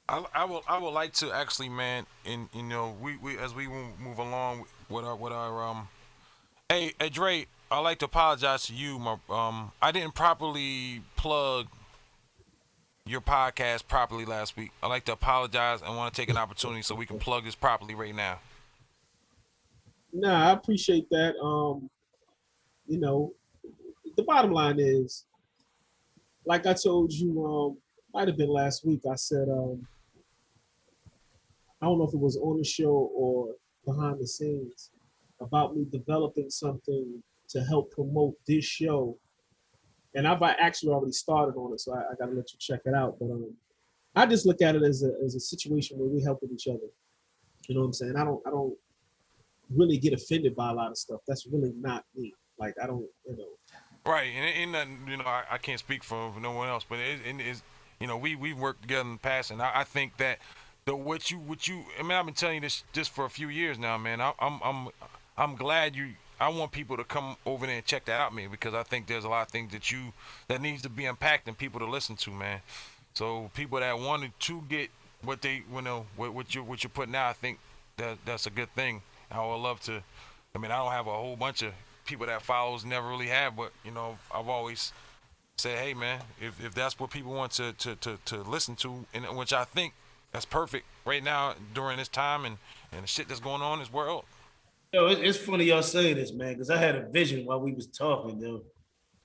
I would like to actually, man, and we as we move along with our hey Dre, I'd like to apologize to you. I didn't properly plug your podcast properly last week. I'd like to apologize and want to take an opportunity so we can plug this properly right now. Nah, I appreciate that. The bottom line is, like I told you, might have been last week. I said, I don't know if it was on the show or behind the scenes, about me developing something to help promote this show. And I've actually already started on it, so I got to let you check it out. But I just look at it as a situation where we're helping each other. You know what I'm saying? I don't really get offended by a lot of stuff. That's really not me. Like, I don't. Right, and I can't speak for no one else, but it is, we've worked together in the past, and I think that what you I mean, I've been telling you this just for a few years now, man. I'm glad I want people to come over there and check that out, man, because I think there's a lot of things that needs to be unpacked and people to listen to, man. So people that wanted to get what they what you're putting out, I think that's a good thing. I would love to. I mean, I don't have a whole bunch of people that follows, never really have, but I've always said, hey man, if that's what people want to listen to, and which I think that's perfect right now during this time and the shit that's going on in this world. It's funny y'all say this, man, because I had a vision while we was talking, though.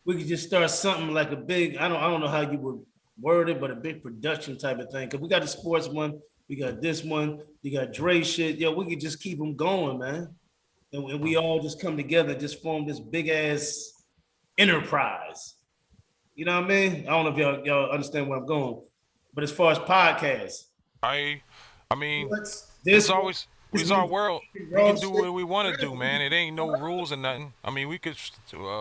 We could just start something like a big, I don't know how you would word it, but a big production type of thing. Because we got the sports one, we got this one, you got Dre shit. We could just keep them going, man. And we all just come together and just form this big ass enterprise. You know what I mean? I don't know if y'all understand where I'm going. But as far as podcasts, I mean, it's our world. We can do what we want to do, man. It ain't no rules or nothing. I mean, we could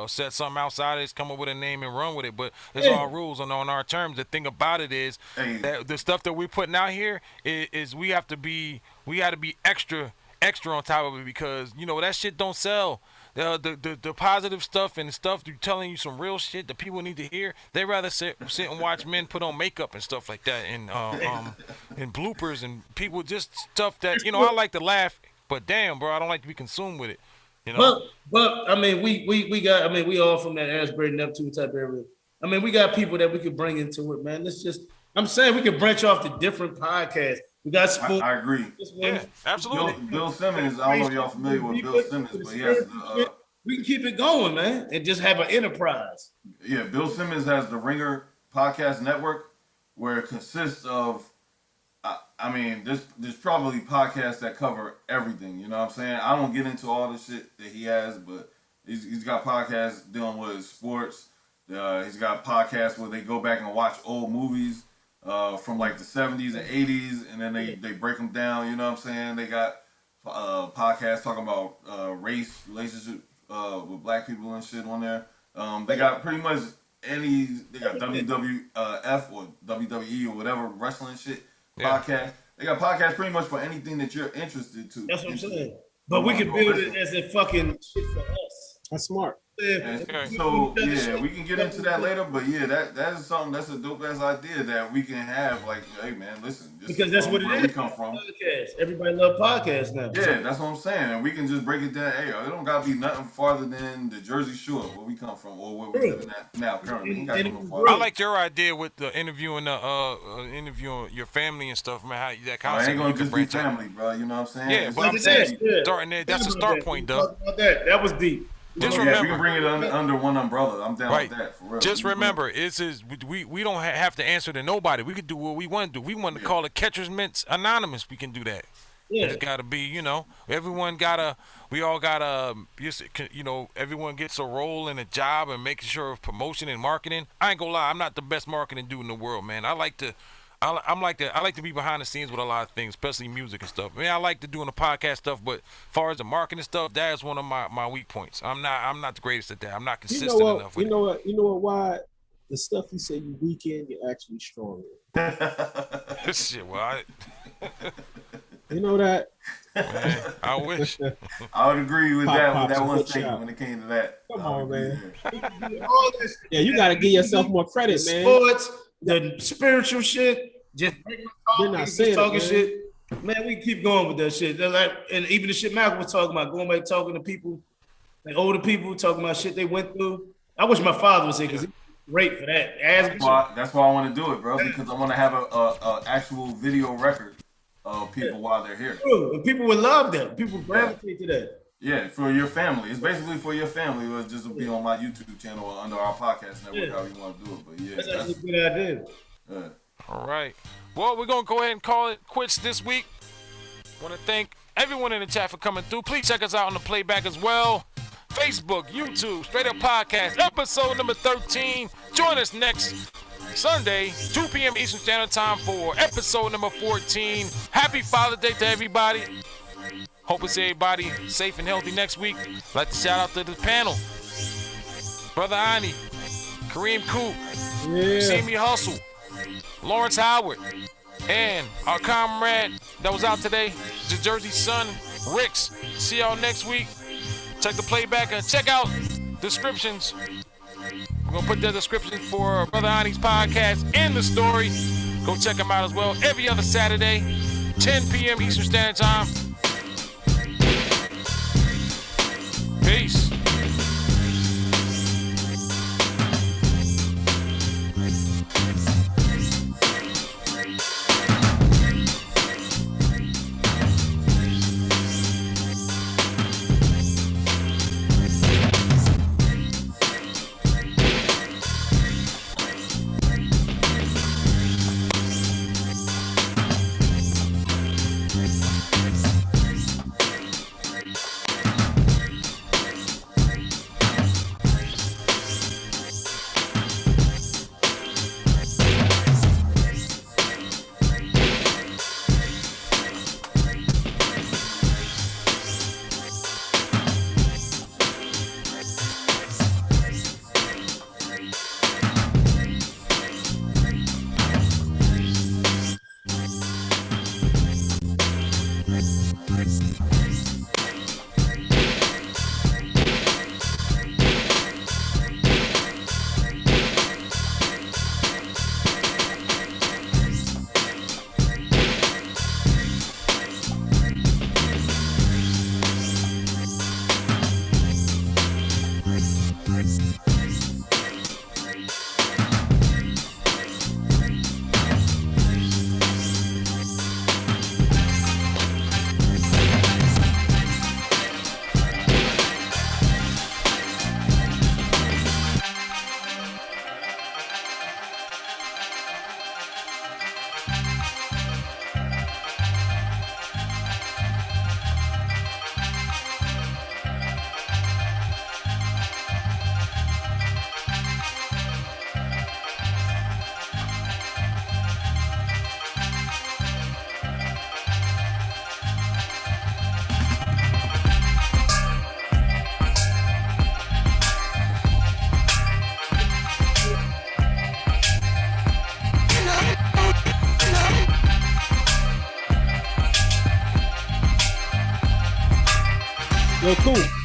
set something outside of this, come up with a name and run with it, but it's all rules and on our terms. The thing about it is that the stuff that we're putting out here is we got to be extra on top of it, because that shit don't sell. The positive stuff and the stuff you're telling you some real shit that people need to hear. They rather sit and watch men put on makeup and stuff like that, and bloopers and people just stuff that I like to laugh, but damn, bro, I don't like to be consumed with it. But I mean, we all from that Asbury Neptune type area. I mean, we got people that we could bring into it, man. I'm saying we could branch off to different podcasts. We got sports. I agree. Yeah, absolutely. Bill Simmons, I don't know if y'all familiar with Bill Simmons, but he has we can keep it going, man, and just have an enterprise. Yeah, Bill Simmons has the Ringer Podcast Network, where it consists of, I mean, there's probably podcasts that cover everything. You know what I'm saying? I don't get into all the shit that he has, but he's got podcasts dealing with sports. He's got podcasts where they go back and watch old movies from like the 70s and 80s, and then they break them down. You know what I'm saying? They got podcasts talking about race, relationship with black people and shit on there. They got pretty much they got WWF or WWE or whatever wrestling shit podcast. They got podcasts pretty much for anything that you're interested to. That's what I'm saying. But we can build it as a fucking shit for us. That's smart. So we can get into that later, but that is something, that's a dope ass idea that we can have. Like, hey man, listen, because that's what it is. We come from. Podcast. Everybody love podcasts now. Yeah, that's what I'm saying, and we can just break it down. Hey, it don't gotta be nothing farther than the Jersey Shore where we come from, or where we living at now currently. I like your idea with the interviewing your family and stuff, man. How that concept. I ain't gonna just be family, bro. You know what I'm saying? Yeah, but I'm saying starting there. That's a start point, though. That was deep. Just remember, we can bring it under one umbrella. I'm down with that, for real. Just remember, we don't have to answer to nobody. We can do what we want to do. We want to call it Catcher's Mints Anonymous. We can do that. Yeah. It's got to be, everyone everyone gets a role and a job and making sure of promotion and marketing. I ain't gonna lie, I'm not the best marketing dude in the world, man. I like to be behind the scenes with a lot of things, especially music and stuff. I mean, I like to doing the podcast stuff, but as far as the marketing stuff, that is one of my weak points. I'm not the greatest at that. I'm not consistent enough with it. You know what? Why the stuff you say you weak in, you're actually strong in. Shit, well, you know that Man, I wish. I would agree with Pop, that. pop, With that some one good statement shot. when it came to that. Come I would on, agree man. there. All this, Yeah, you gotta give yourself more credit, the man. sports, the spiritual shit, just You're not just saying it, talking man. shit. Man, we keep going with that shit. They're like, and even the shit Malcolm was talking about, going back talking to people, like older people talking about shit they went through. I wish my father was here because he's great for that. That's why I want to do it, bro. Because I want to have a actual video record of people while they're here. True. And people would love that. People gravitate to that. Yeah, for your family. It's basically for your family. It was just be on my YouTube channel or under our podcast network, how you want to do it. But yeah, that's actually a good idea. Yeah. All right. Well, we're going to go ahead and call it quits this week. Want to thank everyone in the chat for coming through. Please check us out on the playback as well. Facebook, YouTube, Straight Up Podcast, episode number 13. Join us next Sunday, 2 p.m. Eastern Standard Time for episode number 14. Happy Father's Day to everybody. Hope to see everybody safe and healthy next week. I'd like to shout out to the panel. Brother Ani, Kareem Coop, See Me Hustle, Lawrence Howard, and our comrade that was out today, the Jersey Sun, Ricks. See y'all next week. Check the playback and check out descriptions. We're going to put the description for Brother Ani's podcast in the story. Go check him out as well. Every other Saturday, 10 p.m. Eastern Standard Time. Peace. Yo, cool.